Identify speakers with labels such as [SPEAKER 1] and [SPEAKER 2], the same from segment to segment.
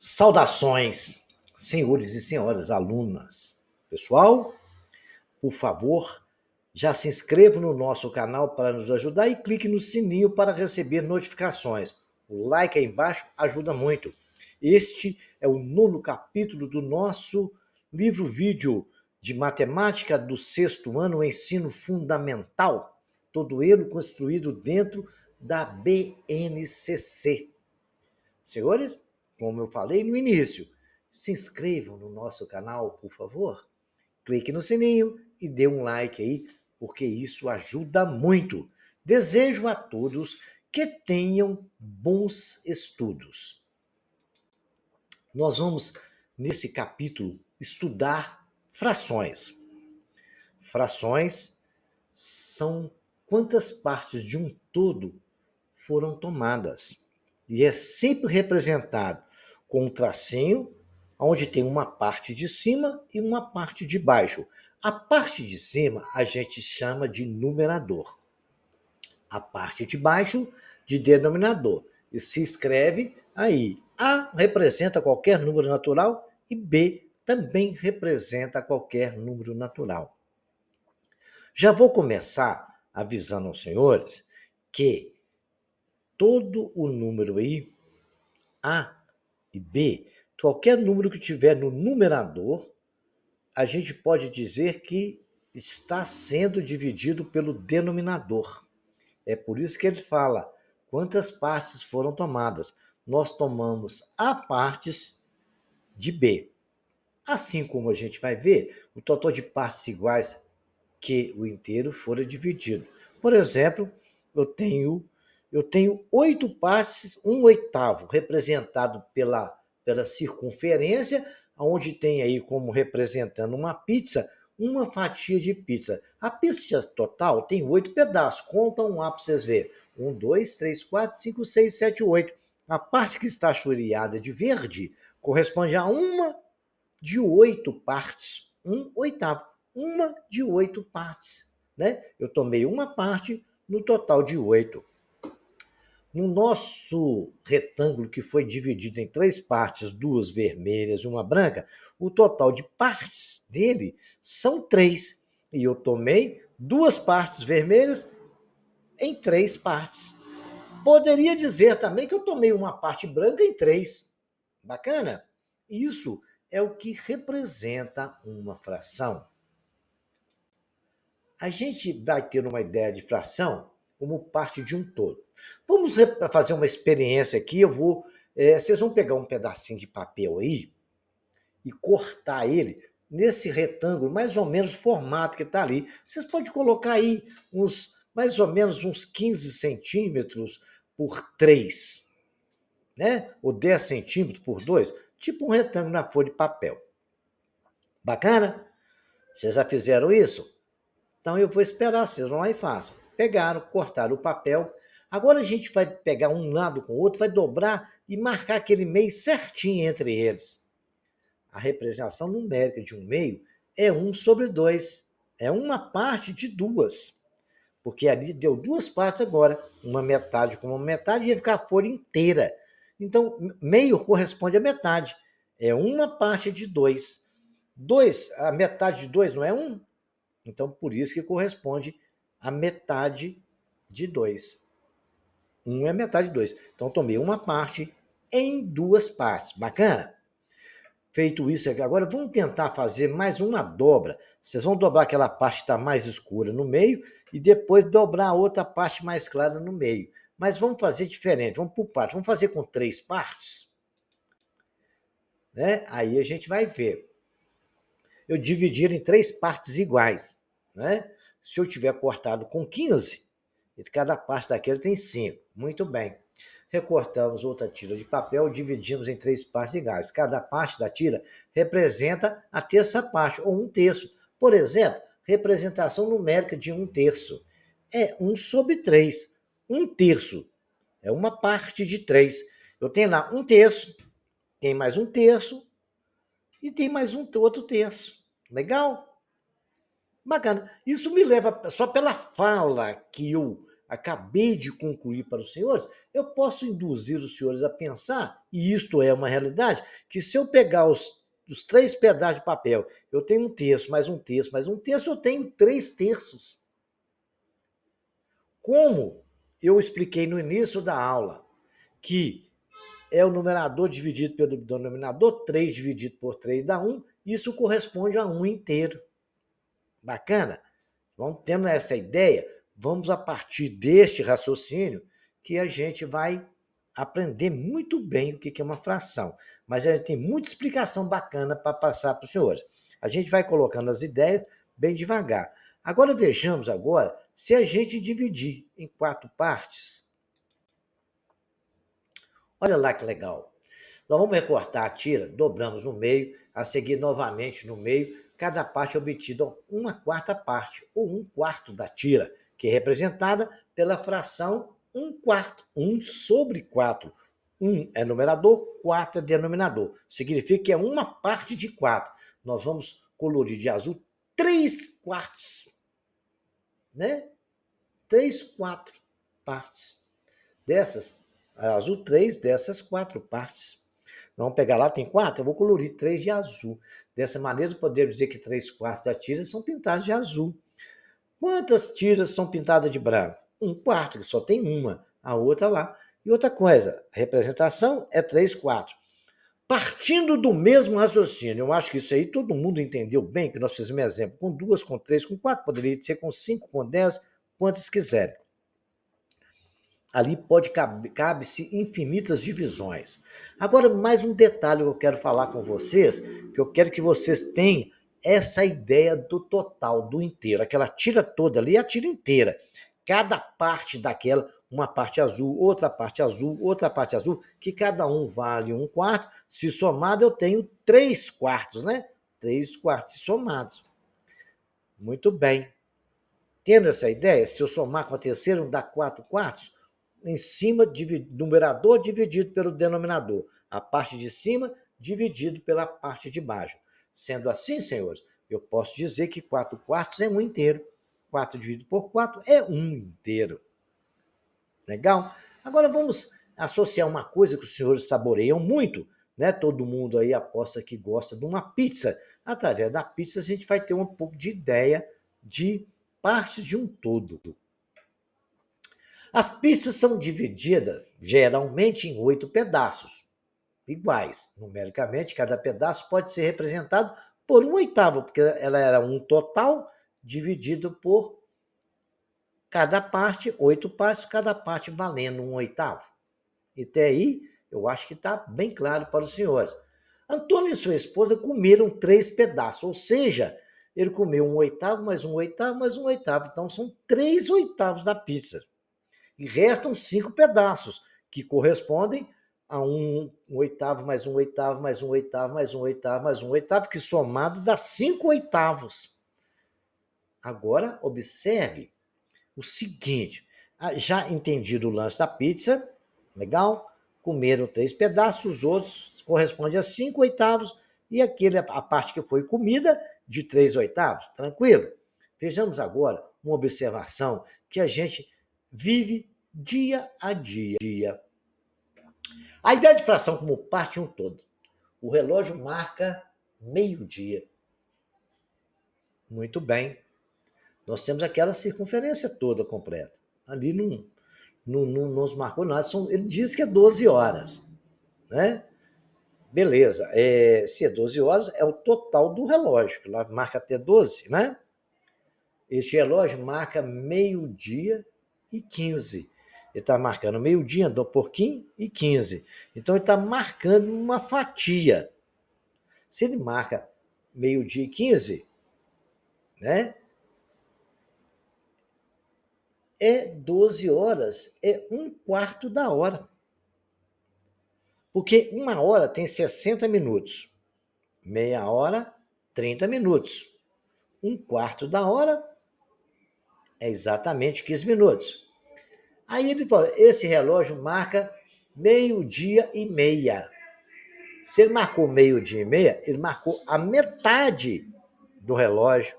[SPEAKER 1] Saudações, senhores e senhoras alunas. Pessoal, por favor, já se inscreva no nosso canal para nos ajudar e clique no sininho para receber notificações. O like aí embaixo ajuda muito. Este é o 9º capítulo do nosso livro-vídeo de matemática do 6º ano, ensino fundamental, todo ele construído dentro da BNCC. Senhores, como eu falei no início, se inscrevam no nosso canal, por favor. Clique no sininho e dê um like aí, porque isso ajuda muito. Desejo a todos que tenham bons estudos. Nós vamos, nesse capítulo, estudar frações. Frações são quantas partes de um todo foram tomadas. E é sempre representado com um tracinho, onde tem uma parte de cima e uma parte de baixo. A parte de cima a gente chama de numerador. A parte de baixo de denominador. E se escreve aí. A representa qualquer número natural e B também representa qualquer número natural. Já vou começar avisando aos senhores que todo o número aí, A e B, qualquer número que tiver no numerador, a gente pode dizer que está sendo dividido pelo denominador. É por isso que ele fala quantas partes foram tomadas. Nós tomamos A partes de B. Assim como a gente vai ver, o total de partes iguais que o inteiro fora dividido. Por exemplo, eu tenho 8 partes, 1/8, representado pela circunferência, onde tem aí como representando uma pizza, uma fatia de pizza. A pizza total tem 8 pedaços. Conta um lá para vocês verem. 1, 2, 3, 4, 5, 6, 7, 8. A parte que está choreada de verde corresponde a uma de 8 partes. 1/8. Uma de 8 partes. Né? Eu tomei uma parte no total de 8. No nosso retângulo, que foi dividido em 3 partes, 2 vermelhas e uma branca, o total de partes dele são 3. E eu tomei 2 partes vermelhas em 3 partes. Poderia dizer também que eu tomei uma parte branca em 3. Bacana? Isso é o que representa uma fração. A gente vai ter uma ideia de fração como parte de um todo. Vamos fazer uma experiência aqui. Vocês vão pegar um pedacinho de papel aí e cortar ele nesse retângulo, mais ou menos o formato que está ali. Vocês podem colocar aí mais ou menos uns 15 centímetros por 3, né? Ou 10 centímetros por 2, tipo um retângulo na folha de papel. Bacana? Vocês já fizeram isso? Então eu vou esperar, vocês vão lá e façam. Pegaram, cortaram o papel. Agora a gente vai pegar um lado com o outro, vai dobrar e marcar aquele meio certinho entre eles. A representação numérica de um meio é 1/2. É uma parte de 2. Porque ali deu 2 partes agora. Uma metade com uma metade ia ficar a folha inteira. Então, meio corresponde a metade. É uma parte de 2. 2, a metade de 2 não é 1? Então, por isso que corresponde a metade de 2. 1 é metade de 2. Então, tomei uma parte em 2 partes. Bacana? Feito isso aqui, agora vamos tentar fazer mais uma dobra. Vocês vão dobrar aquela parte que está mais escura no meio e depois dobrar a outra parte mais clara no meio. Mas vamos fazer diferente, vamos por partes. Vamos fazer com 3 partes. Né? Aí a gente vai ver. Eu dividi ele em 3 partes iguais. Né? Se eu tiver cortado com 15, cada parte daquele tem 5. Muito bem. Recortamos outra tira de papel, dividimos em 3 partes iguais. Cada parte da tira representa a terça parte, ou 1/3. Por exemplo, representação numérica de 1/3 é 1/3. 1/3 é uma parte de 3. Eu tenho lá 1/3, tem mais 1/3 e tem mais outro terço. Legal? Bacana. Isso me leva, só pela fala que eu acabei de concluir para os senhores, eu posso induzir os senhores a pensar, e isto é uma realidade, que se eu pegar os 3 pedaços de papel, eu tenho 1/3, mais 1/3, mais 1/3, eu tenho 3/3. Como eu expliquei no início da aula, que é o numerador dividido pelo denominador, 3 dividido por 3 dá 1, isso corresponde a 1 inteiro. Bacana? Vamos tendo essa ideia, vamos a partir deste raciocínio que a gente vai aprender muito bem o que é uma fração. Mas a gente tem muita explicação bacana para passar para os senhores. A gente vai colocando as ideias bem devagar. Agora vejamos agora se a gente dividir em 4 partes. Olha lá que legal. Nós vamos recortar a tira, dobramos no meio, a seguir novamente no meio, cada parte é obtida 1/4 parte, ou 1/4 da tira, que é representada pela fração 1/4, 1/4. 1 é numerador, 4 é denominador. Significa que é uma parte de 4. Nós vamos colorir de azul 3/4, né? 3/4 partes. Dessas, azul 3 dessas 4 partes. Vamos pegar lá, tem 4, eu vou colorir 3 de azul. Dessa maneira, podemos dizer que 3/4 da tira são pintadas de azul. Quantas tiras são pintadas de branco? 1/4, que só tem uma, a outra lá. E outra coisa, a representação é 3/4. Partindo do mesmo raciocínio, eu acho que isso aí todo mundo entendeu bem, que nós fizemos exemplo com 2, com 3, com 4, poderia ser com 5, com 10, quantas quiserem. Ali cabe-se infinitas divisões. Agora, mais um detalhe que eu quero falar com vocês, que eu quero que vocês tenham essa ideia do total, do inteiro. Aquela tira toda ali é a tira inteira. Cada parte daquela, uma parte azul, outra parte azul, outra parte azul, que cada um vale 1/4. Se somado, eu tenho 3/4, né? 3/4 somados. Muito bem. Tendo essa ideia, se eu somar com a terceira, dá 4/4, em cima, numerador dividido pelo denominador. A parte de cima dividido pela parte de baixo. Sendo assim, senhores, eu posso dizer que 4/4 é 1 inteiro. 4 dividido por 4 é 1 inteiro. Legal? Agora vamos associar uma coisa que os senhores saboreiam muito, né? Todo mundo aí aposta que gosta de uma pizza. Através da pizza a gente vai ter um pouco de ideia de parte de um todo. As pizzas são divididas geralmente em 8 pedaços, iguais. Numericamente, cada pedaço pode ser representado por 1/8, porque ela era um total dividido por cada parte, 8 partes, cada parte valendo 1/8. E até aí, eu acho que está bem claro para os senhores. Antônio e sua esposa comeram 3 pedaços, ou seja, ele comeu 1/8, mais 1/8, mais 1/8. Então, são 3/8 da pizza. E restam 5 pedaços, que correspondem a 1/8, mais 1/8, mais 1/8, mais 1/8, mais 1/8, que somado dá 5/8. Agora, observe o seguinte, já entendido o lance da pizza, legal? Comeram 3 pedaços, os outros correspondem a 5/8, e a parte que foi comida, de 3/8, tranquilo? Vejamos agora uma observação que a gente vive dia a dia. A ideia de fração como parte de um todo. O relógio marca meio-dia. Muito bem. Nós temos aquela circunferência toda completa. Ali não nos marcou nada. Ele diz que é 12 horas. Né? Beleza. Se é 12 horas, é o total do relógio, que lá marca até 12, né? Este relógio marca meio-dia e 15. Ele está marcando meio-dia, andou pouquinho e 15. Então, ele está marcando uma fatia. Se ele marca meio-dia e 15, né? É 12 horas, é 1/4 da hora. Porque 1 hora tem 60 minutos. Meia hora, 30 minutos. 1/4 da hora é exatamente 15 minutos. Aí ele fala, esse relógio marca meio-dia e meia. Se ele marcou meio-dia e meia, ele marcou a metade do relógio.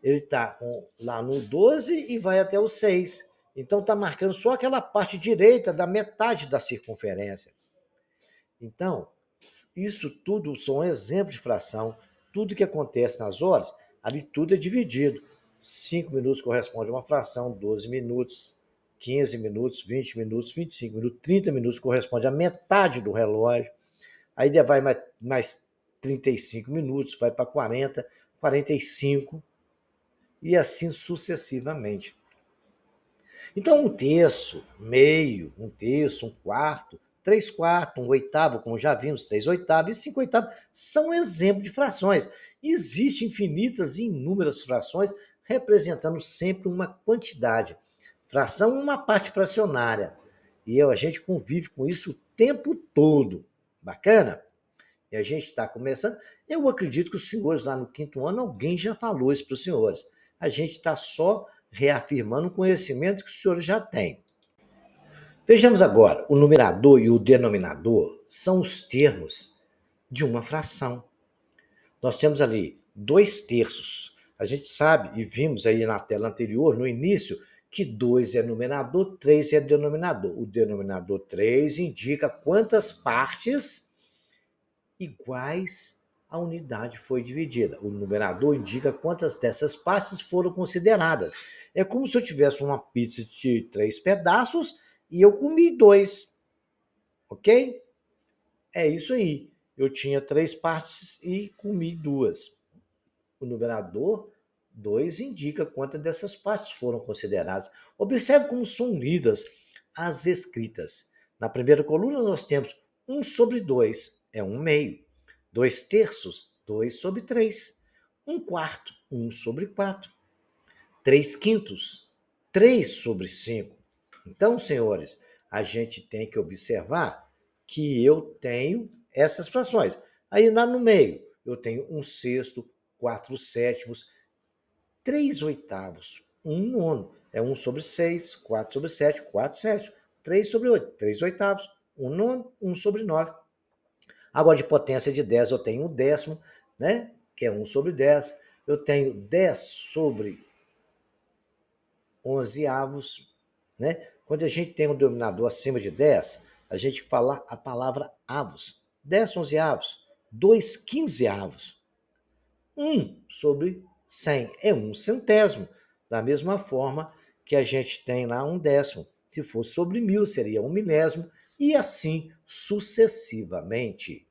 [SPEAKER 1] Ele está lá no 12 e vai até o 6. Então está marcando só aquela parte direita da metade da circunferência. Então, isso tudo são exemplos de fração. Tudo que acontece nas horas, ali tudo é dividido. 5 minutos corresponde a uma fração, 12 minutos, 15 minutos, 20 minutos, 25 minutos, 30 minutos corresponde a metade do relógio. Aí vai mais 35 minutos, vai para 40, 45 e assim sucessivamente. Então, um terço, meio, um terço, um quarto, 3/4, um oitavo, como já vimos, 3/8 e 5/8 são exemplos de frações. Existem infinitas e inúmeras frações representando sempre uma quantidade. Fração é uma parte fracionária. E a gente convive com isso o tempo todo. Bacana? E a gente está começando. Eu acredito que os senhores, lá no quinto ano, alguém já falou isso para os senhores. A gente está só reafirmando o conhecimento que os senhores já têm. Vejamos agora, o numerador e o denominador são os termos de uma fração. Nós temos ali 2/3. A gente sabe, e vimos aí na tela anterior, no início, que 2 é numerador, 3 é denominador. O denominador 3 indica quantas partes iguais a unidade foi dividida. O numerador indica quantas dessas partes foram consideradas. É como se eu tivesse uma pizza de 3 pedaços e eu comi 2, ok? É isso aí. Eu tinha 3 partes e comi 2. O numerador 2 indica quantas dessas partes foram consideradas. Observe como são lidas as escritas. Na primeira coluna nós temos 1/2, é 1/2. 2/3, 2/3. 1/4, 1/4. 3/5, 3/5. Então, senhores, a gente tem que observar que eu tenho essas frações. Aí lá no meio, eu tenho 1/6, 4/7, 3/8, 1/9. É 1/6, 4/7, 4/7, 3/8, 3/8, 1/9, 1/9. Agora, de potência de 10, eu tenho 1/10, né? Que é 1/10. Eu tenho 10/11avos, né? Quando a gente tem um denominador acima de 10, a gente fala a palavra avos. 10/11avos, 2/15avos. 1/100 é 1/100. Da mesma forma que a gente tem lá 1/10. Se fosse sobre 1000, seria 1/1000, e assim sucessivamente.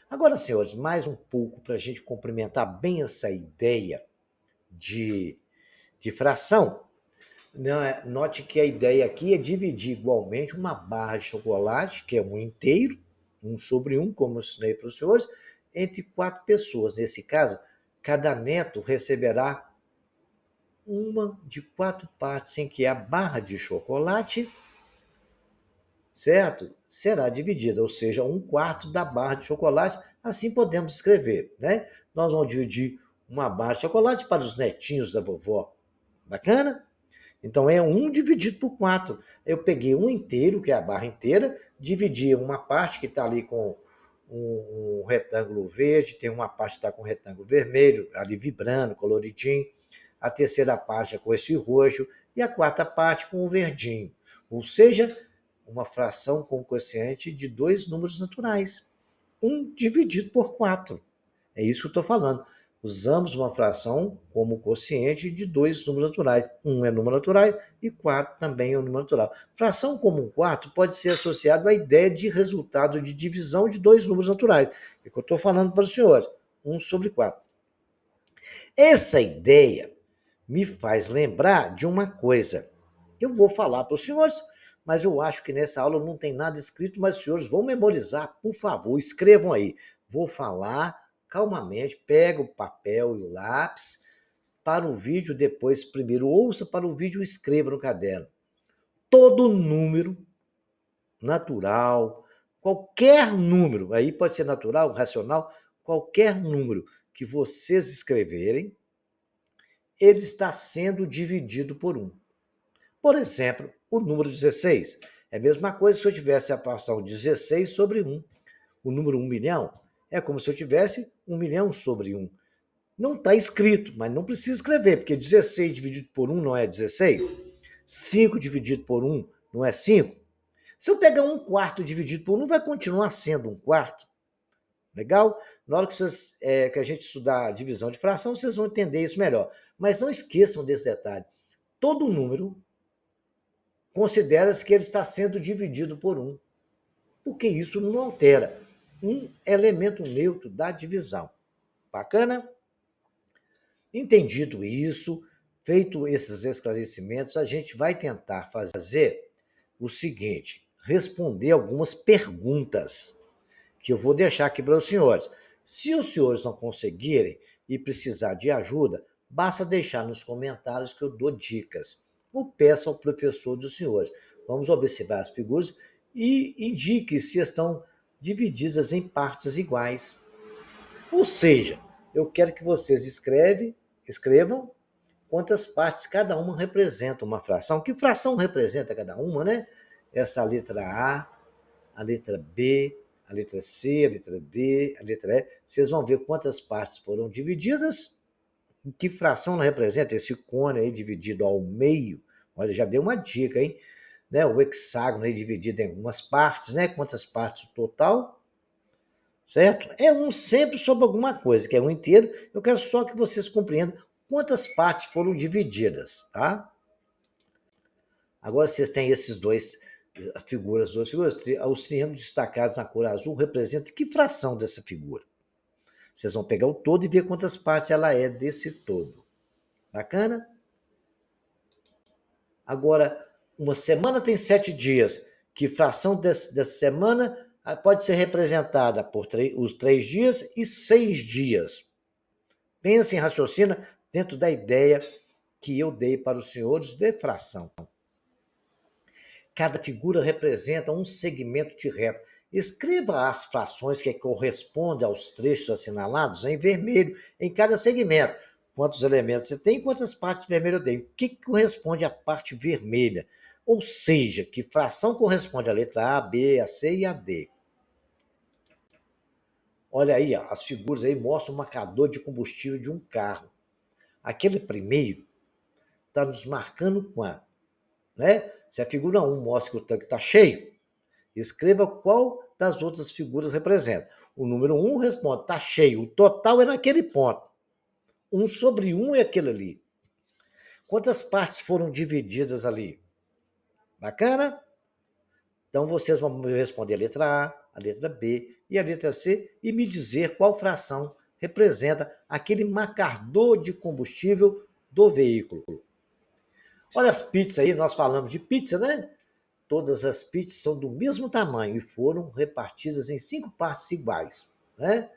[SPEAKER 1] Agora, senhores, mais um pouco para a gente complementar bem essa ideia de fração. Note que a ideia aqui é dividir igualmente uma barra de chocolate, que é um inteiro, 1/1, como eu ensinei para os senhores, entre 4 pessoas. Nesse caso, cada neto receberá uma de 4 partes em que a barra de chocolate, certo? Será dividida, ou seja, 1/4 da barra de chocolate. Assim podemos escrever, né? Nós vamos dividir uma barra de chocolate para os netinhos da vovó. Bacana? Então é 1 dividido por 4. Eu peguei um inteiro, que é a barra inteira, dividi uma parte que está ali com um retângulo verde, tem uma parte que está com um retângulo vermelho, ali vibrando, coloridinho. A terceira parte é com esse roxo e a quarta parte com o verdinho. Ou seja, uma fração com quociente de 2 números naturais. 1 dividido por 4. É isso que eu estou falando. Usamos uma fração como quociente de 2 números naturais. 1 é número natural e 4 também é um número natural. Fração como 1/4 pode ser associado à ideia de resultado de divisão de 2 números naturais. É o que eu estou falando para os senhores. 1/4. Essa ideia me faz lembrar de uma coisa. Eu vou falar para os senhores, mas eu acho que nessa aula não tem nada escrito, mas os senhores vão memorizar, por favor, escrevam aí. Vou falar calmamente, pega o papel e o lápis, para o vídeo depois, primeiro ouça para o vídeo e escreva no caderno. Todo número natural, qualquer número, aí pode ser natural, racional, qualquer número que vocês escreverem, ele está sendo dividido por 1. Por exemplo, o número 16. É a mesma coisa se eu tivesse a fração 16/1. O número 1 milhão é como se eu tivesse 1 milhão sobre 1. Não está escrito, mas não precisa escrever, porque 16 dividido por 1 não é 16? 5 dividido por 1 não é 5? Se eu pegar 1/4 dividido por 1, vai continuar sendo 1/4. Legal? Na hora que, que a gente estudar a divisão de fração, vocês vão entender isso melhor. Mas não esqueçam desse detalhe. Todo número considera-se que ele está sendo dividido por 1, porque isso não altera um elemento neutro da divisão. Bacana? Entendido isso, feito esses esclarecimentos, a gente vai tentar fazer o seguinte: responder algumas perguntas que eu vou deixar aqui para os senhores. Se os senhores não conseguirem e precisar de ajuda, basta deixar nos comentários que eu dou dicas. Ou peça ao professor dos senhores. Vamos observar as figuras e indique se estão divididas em partes iguais. Ou seja, eu quero que vocês escrevam quantas partes cada uma representa uma fração. Que fração representa cada uma, né? Essa letra a letra B, a letra C, a letra D, a letra E. Vocês vão ver quantas partes foram divididas, que fração ela representa, esse cone aí dividido ao meio. Olha, já deu uma dica, hein? Né? O hexágono aí dividido em algumas partes, né? Quantas partes no total? Certo? É um sempre sobre alguma coisa, que é um inteiro. Eu quero só que vocês compreendam quantas partes foram divididas, tá? Agora vocês têm esses dois figuras, duas figuras. Os triângulos destacados na cor azul representam que fração dessa figura? Vocês vão pegar o todo e ver quantas partes ela é desse todo. Bacana? Agora, uma semana tem 7 dias. Que fração dessa semana pode ser representada por os 3 dias e 6 dias? Pense em raciocínio dentro da ideia que eu dei para os senhores de fração. Cada figura representa um segmento de reta. Escreva as frações que correspondem aos trechos assinalados em vermelho em cada segmento. Quantos elementos você tem e quantas partes vermelhas tem. O que corresponde à parte vermelha? Ou seja, que fração corresponde à letra A, B, a C e a D. Olha aí, ó, as figuras aí mostram o marcador de combustível de um carro. Aquele primeiro está nos marcando quanto? Né? Se a figura 1 mostra que o tanque está cheio, escreva qual das outras figuras representa. O número 1 responde, está cheio. O total é naquele ponto. 1 sobre 1 é aquele ali. Quantas partes foram divididas ali? Bacana? Então vocês vão responder a letra A, a letra B e a letra C e me dizer qual fração representa aquele marcador de combustível do veículo. Olha as pizzas aí, nós falamos de pizza, né? Todas as pizzas são do mesmo tamanho e foram repartidas em 5 partes iguais. Né?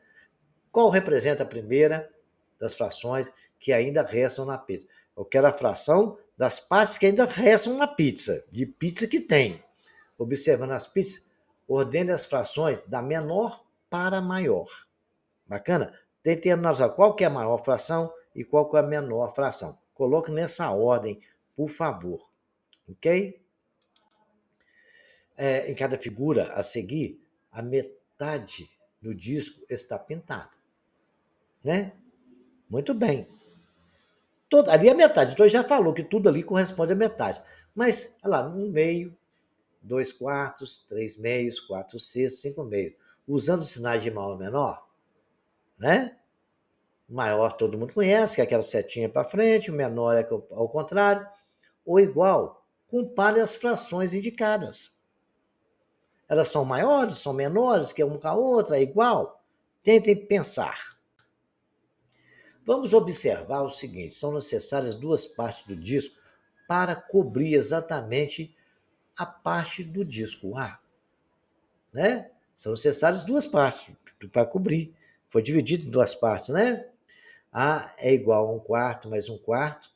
[SPEAKER 1] Qual representa a primeira das frações que ainda restam na pizza? Eu quero a fração das partes que ainda restam na pizza, de pizza que tem. Observando as pizzas, ordene as frações da menor para a maior. Bacana? Tentando analisar qual que é a maior fração e qual que é a menor fração. Coloque nessa ordem, por favor. Ok? Em cada figura a seguir, a metade do disco está pintada. Né? Muito bem. Ali é a metade. Então, já falou que tudo ali corresponde à metade. Mas, olha lá, 1/2, 2/4, 3/2, 4/6, 5/2. Usando sinais de maior ou menor, né? Maior todo mundo conhece, que é aquela setinha para frente, o menor é ao contrário. Ou igual, compare as frações indicadas. Elas são maiores, são menores, que uma com a outra, é igual? Tentem pensar. Vamos observar o seguinte: são necessárias 2 partes do disco para cobrir exatamente a parte do disco A. Né? São necessárias 2 partes para cobrir. Foi dividido em 2 partes, né? A é igual a 1/4 mais 1/4,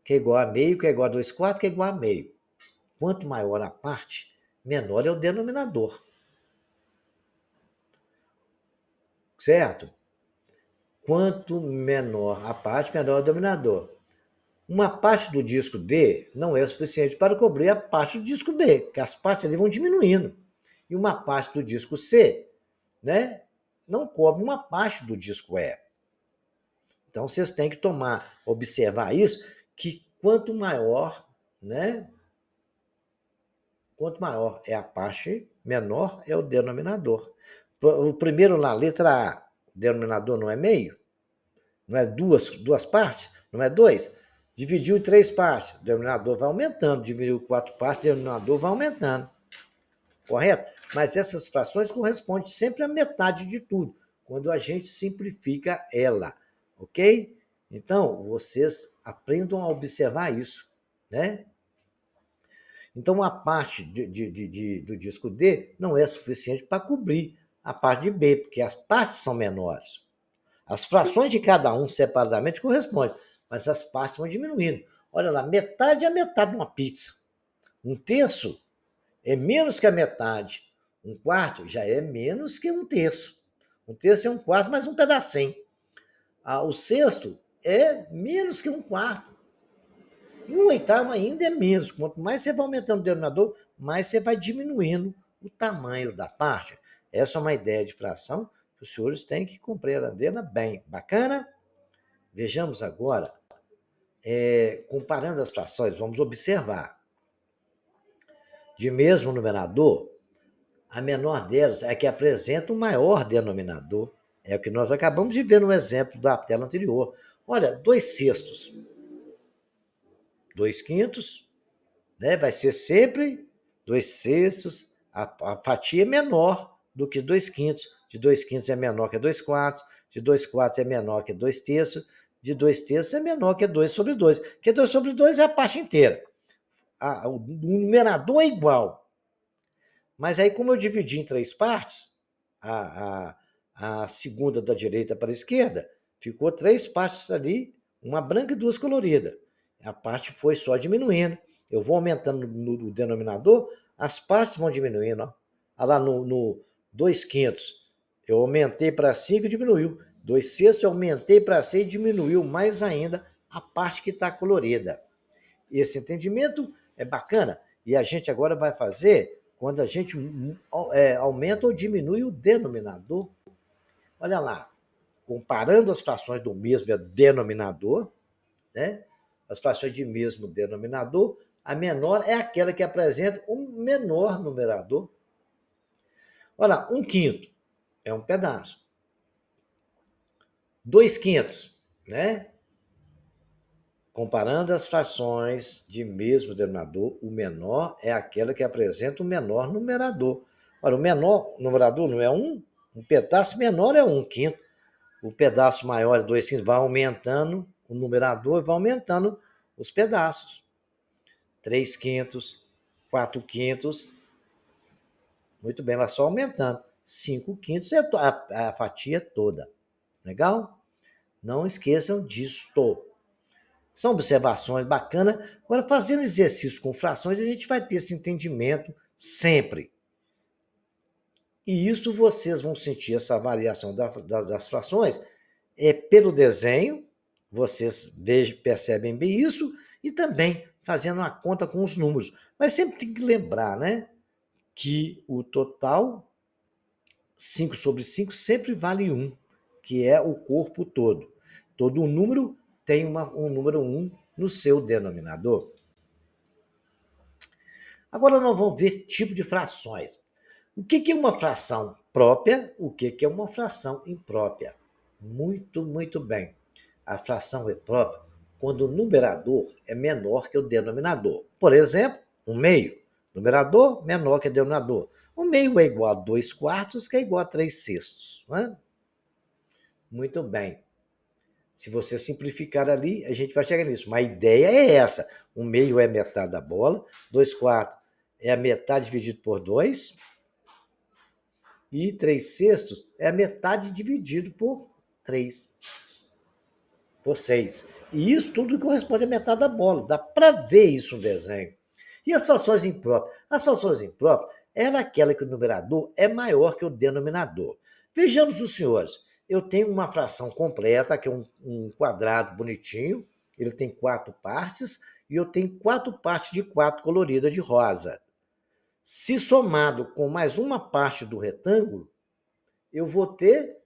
[SPEAKER 1] que é igual a meio, que é igual a 2/4, que é igual a meio. Quanto maior a parte, menor é o denominador. Certo? Quanto menor a parte, menor é o denominador. Uma parte do disco D não é suficiente para cobrir a parte do disco B, porque as partes ali vão diminuindo. E uma parte do disco C, né, não cobre uma parte do disco E. Então, vocês têm que observar isso, que quanto maior, né? Quanto maior é a parte, menor é o denominador. O primeiro na letra A, o denominador não é meio? Não é duas partes? Não é 2? Dividiu em 3 partes, o denominador vai aumentando. Dividiu em 4 partes, o denominador vai aumentando. Correto? Mas essas frações correspondem sempre à metade de tudo, quando a gente simplifica ela, ok? Então, vocês aprendam a observar isso, né? Então, a parte do disco D não é suficiente para cobrir a parte de B, porque as partes são menores. As frações de cada um separadamente correspondem, mas as partes vão diminuindo. Olha lá, metade é a metade de uma pizza. Um terço é menos que a metade. Um quarto já é menos que um terço. Um terço é um quarto mais um pedacinho. O sexto é menos que um quarto. E o oitavo ainda é menos. Quanto mais você vai aumentando o denominador, mais você vai diminuindo o tamanho da parte. Essa é uma ideia de fração que os senhores têm que compreendê-la bem. Bacana? Vejamos agora, comparando as frações, vamos observar. De mesmo numerador, a menor delas é a que apresenta o maior denominador. É o que nós acabamos de ver no exemplo da tela anterior. Olha, 2/6. 2/5, né? Vai ser sempre 2/6. A fatia é menor do que 2/5. De 2/5 é menor que 2/4. De 2/4 é menor que 2/3. De 2/3 é menor que 2/2. Porque 2/2 é a parte inteira. O numerador é igual. Mas aí, como eu dividi em 3 partes, a segunda da direita para a esquerda, ficou 3 partes ali, uma branca e 2 coloridas. A parte foi só diminuindo. Eu vou aumentando no denominador, as partes vão diminuindo. Ó. Lá no 2/5, eu aumentei para 5 e diminuiu. 2/6 eu aumentei para 6 e diminuiu mais ainda a parte que está colorida. Esse entendimento é bacana. E a gente agora vai fazer quando a gente aumenta ou diminui o denominador. Olha lá, comparando as frações do mesmo denominador, né? As frações de mesmo denominador, a menor é aquela que apresenta um menor numerador. Olha lá, 1/5 é um pedaço. 2/5, né? Comparando as frações de mesmo denominador, o menor é aquela que apresenta o menor numerador. Ora, o menor numerador não é 1, um pedaço menor é 1/5. O pedaço maior é 2/5, vai aumentando o numerador, vai aumentando os pedaços. 3/5, 4/5, muito bem, vai só aumentando. 5/5 é a fatia toda. Legal? Não esqueçam disto. São observações bacanas. Agora, fazendo exercício com frações, a gente vai ter esse entendimento sempre. E isso vocês vão sentir essa variação das frações pelo desenho, vocês percebem bem isso, e também fazendo uma conta com os números. Mas sempre tem que lembrar, né, que o total 5/5 sempre vale 1, que é o corpo todo. Todo número tem um número 1 no seu denominador. Agora nós vamos ver tipo de frações. O que é uma fração própria? O que é uma fração imprópria? Muito bem. A fração é própria quando o numerador é menor que o denominador. Por exemplo, 1/2. Numerador menor que o denominador. 1/2 é igual a 2/4, que é igual a 3/6. Não é? Muito bem. Se você simplificar ali, a gente vai chegar nisso. Mas a ideia é essa. 1/2 é metade da bola, 2/4 é a metade dividido por 2, e 3/6 é a metade dividido por 3, por 6. E isso tudo corresponde à metade da bola. Dá para ver isso no desenho. E as frações impróprias? As frações impróprias é aquela que o numerador é maior que o denominador. Vejamos os senhores. Eu tenho uma fração completa, que é um quadrado bonitinho. Ele tem 4 partes. E eu tenho 4 partes de 4 coloridas de rosa. Se somado com mais uma parte do retângulo, eu vou ter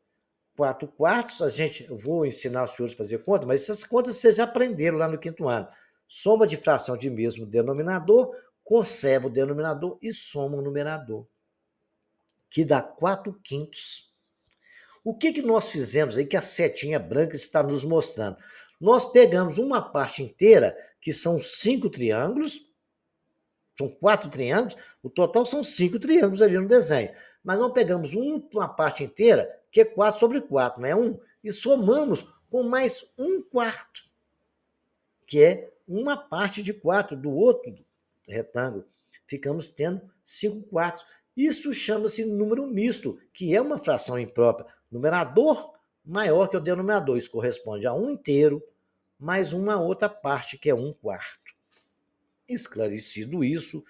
[SPEAKER 1] 4 quartos, eu vou ensinar os senhores a fazer conta, mas essas contas vocês já aprenderam lá no quinto ano. Soma de fração de mesmo denominador, conserva o denominador e soma o numerador, que dá 4 quintos. O que nós fizemos aí que a setinha branca está nos mostrando? Nós pegamos uma parte inteira, que são 5 triângulos, são 4 triângulos, o total são 5 triângulos ali no desenho. Mas nós pegamos uma parte inteira, que é 4 sobre 4, não é 1, e somamos com mais 1 quarto, que é uma parte de 4 do outro retângulo. Ficamos tendo 5 quartos. Isso chama-se número misto, que é uma fração imprópria. Numerador maior que o denominador. Isso corresponde a 1 inteiro, mais uma outra parte, que é 1 quarto. Esclarecido isso,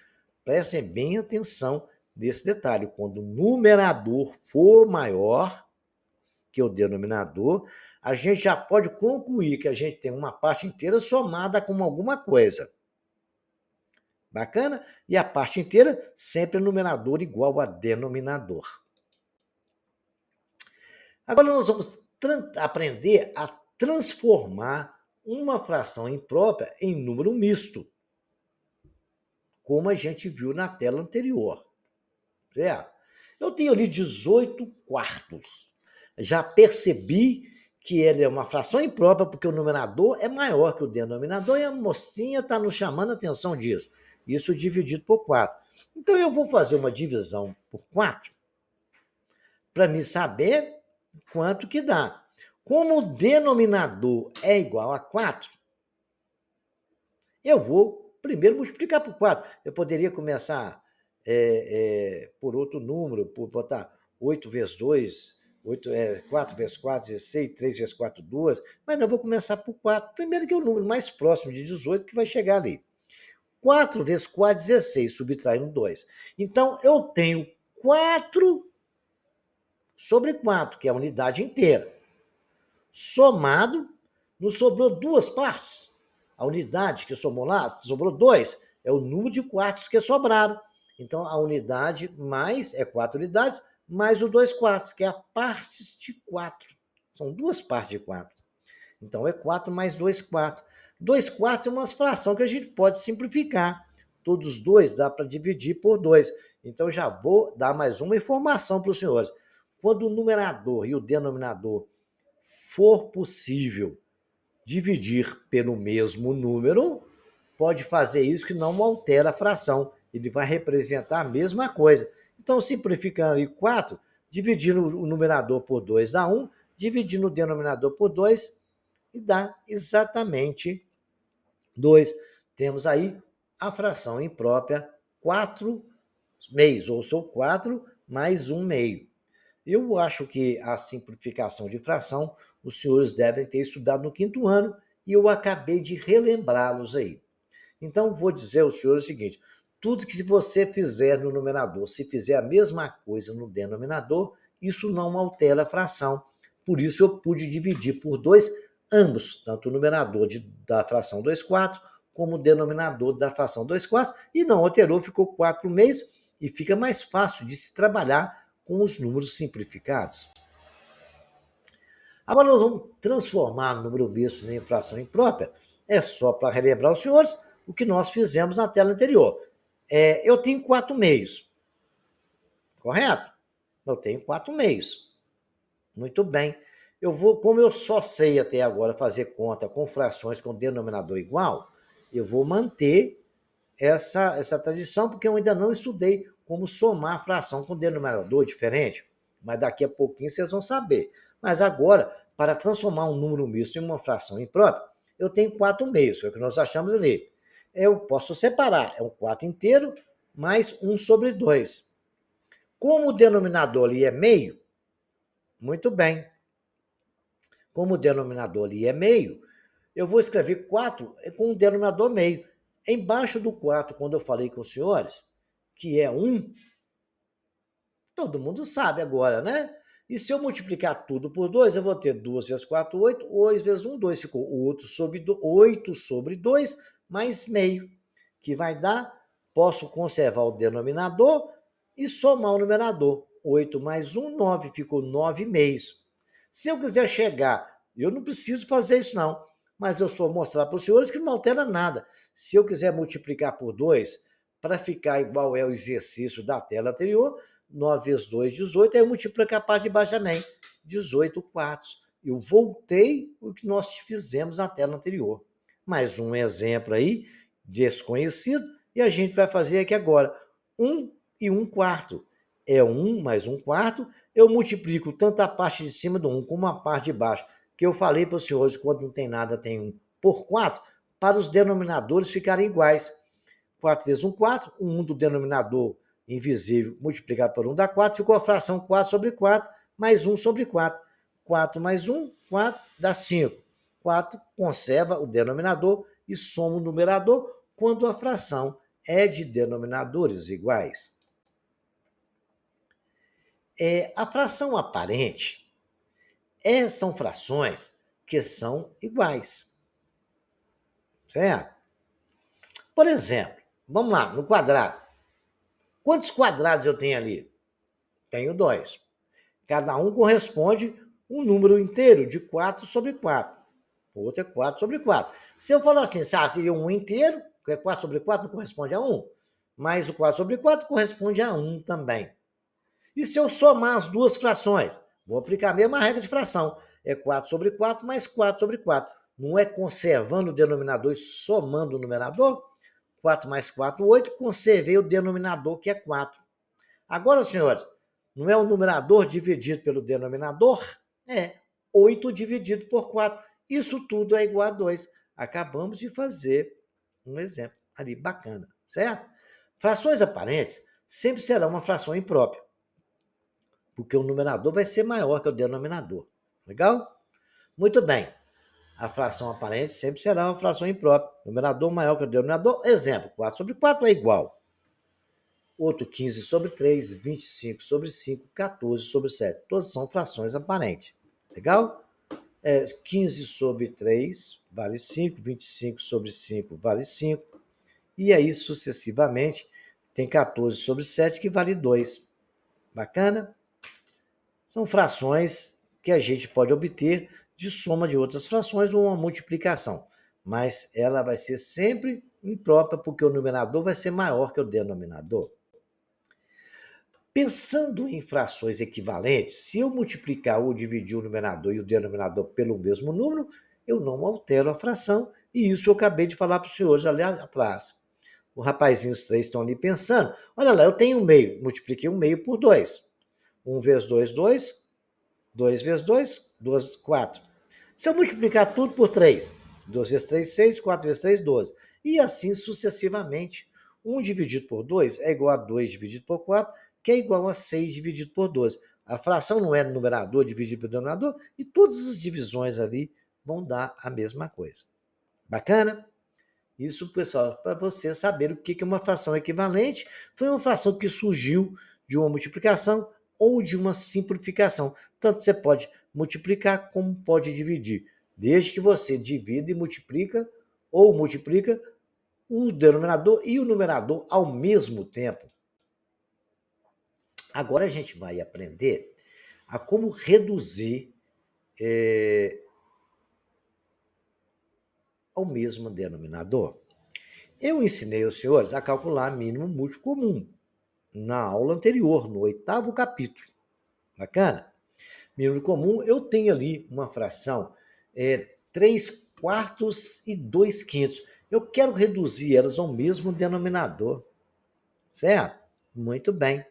[SPEAKER 1] prestem bem atenção nesse detalhe. Quando o numerador for maior que o denominador, a gente já pode concluir que a gente tem uma parte inteira somada com alguma coisa. Bacana? E a parte inteira sempre é numerador igual a denominador. Agora nós vamos aprender a transformar uma fração imprópria em número misto, como a gente viu na tela anterior. Eu tenho ali 18 quartos. Já percebi que ele é uma fração imprópria, porque o numerador é maior que o denominador, e a mocinha está nos chamando a atenção disso. Isso dividido por 4. Então, eu vou fazer uma divisão por 4 para me saber quanto que dá. Como o denominador é igual a 4, eu vou primeiro multiplicar por 4. Eu poderia começar por outro número, por botar 8 vezes 2, 4 vezes 4, 16, 3 vezes 4, 2, mas não, eu vou começar por 4. Primeiro que é o número mais próximo de 18 que vai chegar ali. 4 vezes 4, 16, subtraindo 2. Então, eu tenho 4 sobre 4, que é a unidade inteira. Somado, nos sobrou 2 partes. A unidade que somou lá, sobrou 2. É o número de quartos que sobraram. Então, a unidade mais, 4 unidades, mais o 2 quartos, que é a parte de 4. São 2 partes de 4. Então, é 4 mais 2 quartos. 2 quartos é uma fração que a gente pode simplificar. Todos os 2 dá para dividir por 2. Então, já vou dar mais uma informação para os senhores. Quando o numerador e o denominador for possível dividir pelo mesmo número, pode fazer isso que não altera a fração. Ele vai representar a mesma coisa. Então, simplificando aí 4, dividindo o numerador por 2 dá 1, dividindo o denominador por 2 e dá exatamente 2. Temos aí a fração imprópria 4 meios, ou são 4 mais 1 meio. Eu acho que a simplificação de fração os senhores devem ter estudado no quinto ano e eu acabei de relembrá-los aí. Então, vou dizer aos senhores o seguinte: tudo que você fizer no numerador, se fizer a mesma coisa no denominador, isso não altera a fração. Por isso, eu pude dividir por 2 ambos, tanto o numerador da fração 2 quartos, como o denominador da fração 2 quartos, e não alterou, ficou 4 meios, e fica mais fácil de se trabalhar com os números simplificados. Agora nós vamos transformar o número misto em fração imprópria. É só para relembrar os senhores o que nós fizemos na tela anterior. Eu tenho 4 meios, correto? Eu tenho 4 meios. Muito bem. Como eu só sei até agora fazer conta com frações com denominador igual, eu vou manter essa tradição, porque eu ainda não estudei como somar fração com denominador diferente. Mas daqui a pouquinho vocês vão saber. Mas agora, para transformar um número misto em uma fração imprópria, eu tenho 4 meios, é o que nós achamos ali. Eu posso separar, é um 4 inteiro mais 1 sobre 2. Como o denominador ali é meio, muito bem. Como o denominador ali é meio, eu vou escrever 4 com o denominador meio. Embaixo do 4, quando eu falei com os senhores, que é 1, todo mundo sabe agora, né? E se eu multiplicar tudo por 2, eu vou ter 2 vezes 4, 8, 8 vezes 1, 2. Ficou 8 sobre 2, mais meio, que vai dar, posso conservar o denominador e somar o numerador. 8 mais 1, 9, ficou 9 meios. Se eu quiser chegar, eu não preciso fazer isso não, mas eu só mostrar para os senhores que não altera nada. Se eu quiser multiplicar por 2, para ficar igual é o exercício da tela anterior, 9 vezes 2, 18, aí eu multiplico a parte de baixo também, 18 quartos. Eu voltei o que nós fizemos na tela anterior. Mais um exemplo aí, desconhecido, e a gente vai fazer aqui agora. 1 e 1 quarto. É 1 mais 1 quarto. Eu multiplico tanto a parte de cima do 1 como a parte de baixo, que eu falei para os senhores, quando não tem nada, tem 1 por 4, para os denominadores ficarem iguais. 4 vezes 1, 4. O 1 do denominador invisível multiplicado por 1 dá 4. Ficou a fração 4 sobre 4, mais 1 sobre 4. 4 mais 1, 4, dá 5. 4 conserva o denominador e soma o numerador quando a fração é de denominadores iguais. A fração aparente são frações que são iguais. Certo? Por exemplo, vamos lá, no quadrado. Quantos quadrados eu tenho ali? Tenho 2. Cada um corresponde um número inteiro de 4 sobre 4. O outro é 4 sobre 4. Se eu falar assim, seria um inteiro, porque 4 sobre 4 não corresponde a 1, mas o 4 sobre 4 corresponde a 1 também. E se eu somar as duas frações? Vou aplicar a mesma regra de fração. É 4 sobre 4 mais 4 sobre 4. Não é conservando o denominador e somando o numerador? 4 mais 4, 8. Conservei o denominador, que é 4. Agora, senhores, não é o numerador dividido pelo denominador? É 8 dividido por 4. Isso tudo é igual a 2. Acabamos de fazer um exemplo ali bacana, certo? Frações aparentes sempre serão uma fração imprópria, porque o numerador vai ser maior que o denominador. Legal? Muito bem. A fração aparente sempre será uma fração imprópria. Numerador maior que o denominador. Exemplo, 4 sobre 4 é igual. Outro 15 sobre 3, 25 sobre 5, 14 sobre 7. Todas são frações aparentes. Legal? 15 sobre 3 vale 5, 25 sobre 5 vale 5. E aí, sucessivamente, tem 14 sobre 7 que vale 2. Bacana? São frações que a gente pode obter de soma de outras frações ou uma multiplicação. Mas ela vai ser sempre imprópria, porque o numerador vai ser maior que o denominador. Pensando em frações equivalentes, se eu multiplicar ou dividir o numerador e o denominador pelo mesmo número, eu não altero a fração, e isso eu acabei de falar para os senhores ali atrás. O rapazinho, os três estão ali pensando, olha lá, eu tenho um meio, multipliquei um meio por 2. 1 vezes 2, 2. 2 vezes 2, 2, 4. Se eu multiplicar tudo por 3, 2 vezes 3, 6, 4 vezes 3, 12. E assim sucessivamente. 1 dividido por 2 é igual a 2 dividido por 4, que é igual a 6 dividido por 12. A fração não é numerador dividido pelo denominador, e todas as divisões ali vão dar a mesma coisa. Bacana? Isso, pessoal, para você saber o que é uma fração equivalente. Foi uma fração que surgiu de uma multiplicação ou de uma simplificação. Tanto você pode multiplicar como pode dividir, desde que você divida e multiplica ou multiplica o denominador e o numerador ao mesmo tempo. Agora a gente vai aprender a como reduzir ao mesmo denominador. Eu ensinei aos senhores a calcular mínimo múltiplo comum na aula anterior, no 8º capítulo. Bacana? Mínimo comum, eu tenho ali uma fração 3 quartos e 2 quintos. Eu quero reduzir elas ao mesmo denominador. Certo? Muito bem.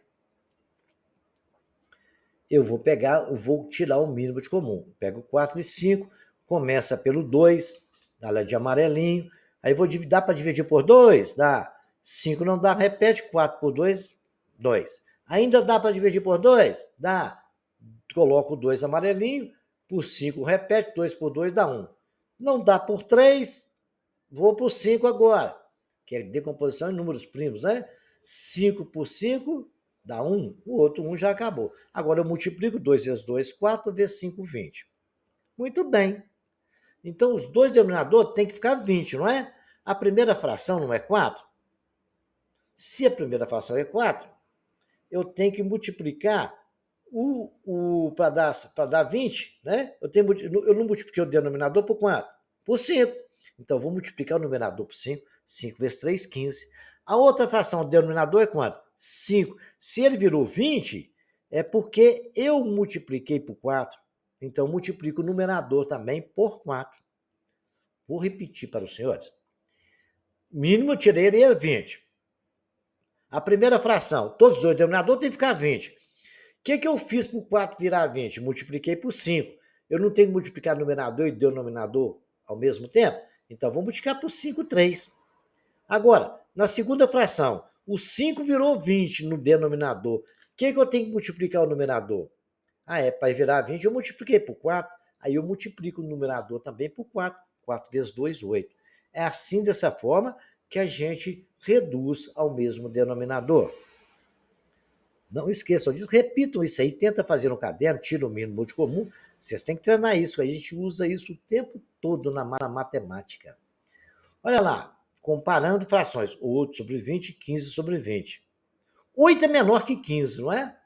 [SPEAKER 1] Eu vou tirar o mínimo de comum. Pego 4 e 5, começa pelo 2, dá lá de amarelinho. Aí vou dividir, dá para dividir por 2? Dá. 5 não dá, repete, 4 por 2, 2. Ainda dá para dividir por 2? Dá. Coloco 2 amarelinho, por 5 repete, 2 por 2 dá 1. Não dá por 3, vou por 5 agora, que é decomposição em números primos, né? 5 por 5 dá 1, o outro 1 já acabou. Agora eu multiplico 2 vezes 2, 4 vezes 5, 20. Muito bem. Então os dois denominadores têm que ficar 20, não é? A primeira fração não é 4? Se a primeira fração é 4, eu tenho que multiplicar Para dar 20, né? Eu não multipliquei o denominador por quanto? Por 5. Então, eu vou multiplicar o numerador por 5. 5 vezes 3, 15. A outra fração, o denominador é quanto? 5. Se ele virou 20, é porque eu multipliquei por 4. Então, eu multiplico o numerador também por 4. Vou repetir para os senhores. Mínimo eu tirei ele é 20. A primeira fração, todos os dois denominadores tem que ficar 20. O que eu fiz para o 4 virar 20? Multipliquei por 5. Eu não tenho que multiplicar numerador e denominador ao mesmo tempo? Então, vou multiplicar por 5, 3. Agora, na segunda fração, o 5 virou 20 no denominador. O que eu tenho que multiplicar o numerador? Para virar 20, eu multipliquei por 4. Aí eu multiplico o numerador também por 4. 4 vezes 2, 8. É assim, dessa forma, que a gente reduz ao mesmo denominador. Não esqueçam disso, repitam isso aí, tenta fazer no caderno, tira o mínimo múltiplo comum. Vocês têm que treinar isso, a gente usa isso o tempo todo na matemática. Olha lá, comparando frações, 8 sobre 20, 15 sobre 20. 8 é menor que 15, não é?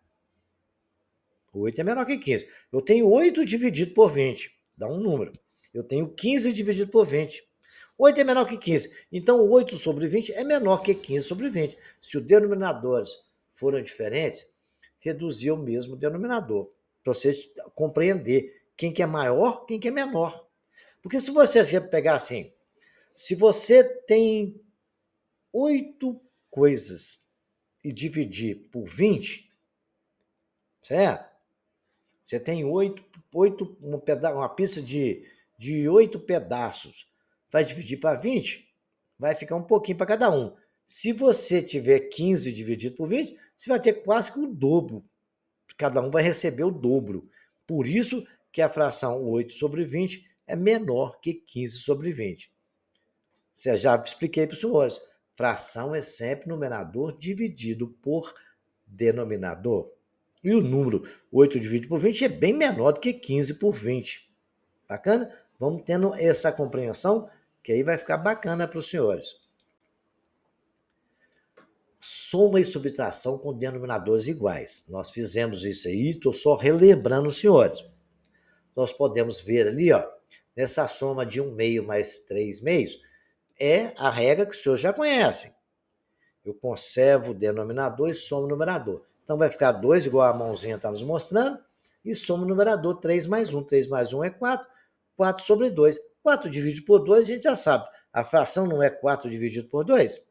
[SPEAKER 1] 8 é menor que 15. Eu tenho 8 dividido por 20, dá um número. Eu tenho 15 dividido por 20. 8 é menor que 15. Então, 8 sobre 20 é menor que 15 sobre 20. Se os denominadores foram diferentes, reduzir o mesmo denominador. Para você compreender quem que é maior, quem que é menor. Porque se você quer pegar assim, se você tem 8 coisas e dividir por 20, certo? Você tem uma pista de 8 pedaços. Vai dividir para 20, vai ficar um pouquinho para cada um. Se você tiver 15 dividido por 20, você vai ter quase que o dobro. Cada um vai receber o dobro. Por isso que a fração 8 sobre 20 é menor que 15 sobre 20. Já expliquei para os senhores. Fração é sempre numerador dividido por denominador. E o número 8 dividido por 20 é bem menor do que 15 por 20. Bacana? Vamos tendo essa compreensão, que aí vai ficar bacana para os senhores. Soma e subtração com denominadores iguais. Nós fizemos isso aí, estou só relembrando os senhores. Nós podemos ver ali, ó, nessa soma de 1/2 mais 3/2, é a regra que os senhores já conhecem. Eu conservo o denominador e somo o numerador. Então, vai ficar 2 igual a mãozinha está nos mostrando, e somo o numerador 3 mais 1. 3 mais 1 é 4, 4 sobre 2. 4 dividido por 2, a gente já sabe. A fração não é 4 dividido por 2?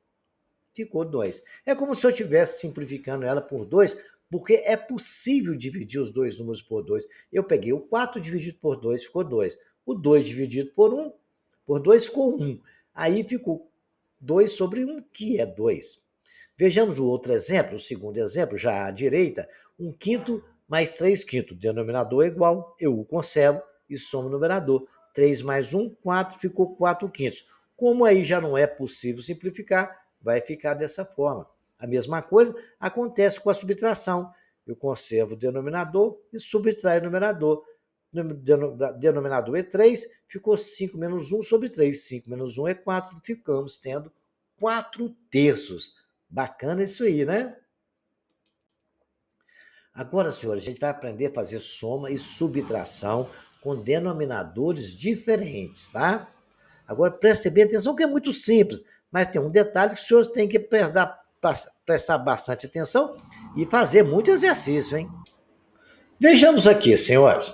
[SPEAKER 1] Ficou 2. É como se eu estivesse simplificando ela por 2, porque é possível dividir os dois números por 2. Eu peguei o 4 dividido por 2, ficou 2. O 2 dividido por 2 ficou 1. Aí ficou 2 sobre 1, que é 2. Vejamos o outro exemplo, o segundo exemplo, já à direita, 1/5 mais 3/5. Denominador é igual, eu o conservo e somo o numerador. 3 mais 1, 4, ficou 4/5. Como aí já não é possível simplificar, vai ficar dessa forma. A mesma coisa acontece com a subtração. Eu conservo o denominador e subtraio o numerador. Denominador é 3, ficou 5 menos 1 sobre 3. 5 menos 1 é 4, ficamos tendo 4/3. Bacana isso aí, né? Agora, senhores, a gente vai aprender a fazer soma e subtração com denominadores diferentes, tá? Agora, prestem bem atenção que é muito simples, mas tem um detalhe que os senhores têm que prestar bastante atenção e fazer muito exercício, hein? Vejamos aqui, senhores.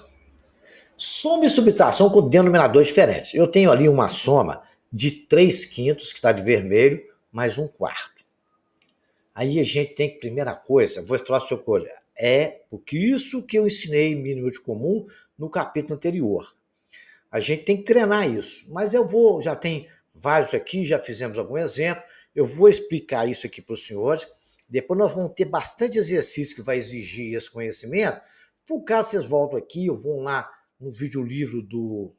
[SPEAKER 1] Soma e subtração com denominadores diferentes. Eu tenho ali uma soma de 3/5, que está de vermelho, mais 1/4. Aí a gente tem que, primeira coisa, vou falar sobre coisa, porque isso que eu ensinei em mínimo de comum no capítulo anterior. A gente tem que treinar isso, mas já tem vários aqui, já fizemos algum exemplo, eu vou explicar isso aqui para os senhores, depois nós vamos ter bastante exercício que vai exigir esse conhecimento, por caso vocês voltam aqui, ou vão lá no videolivro do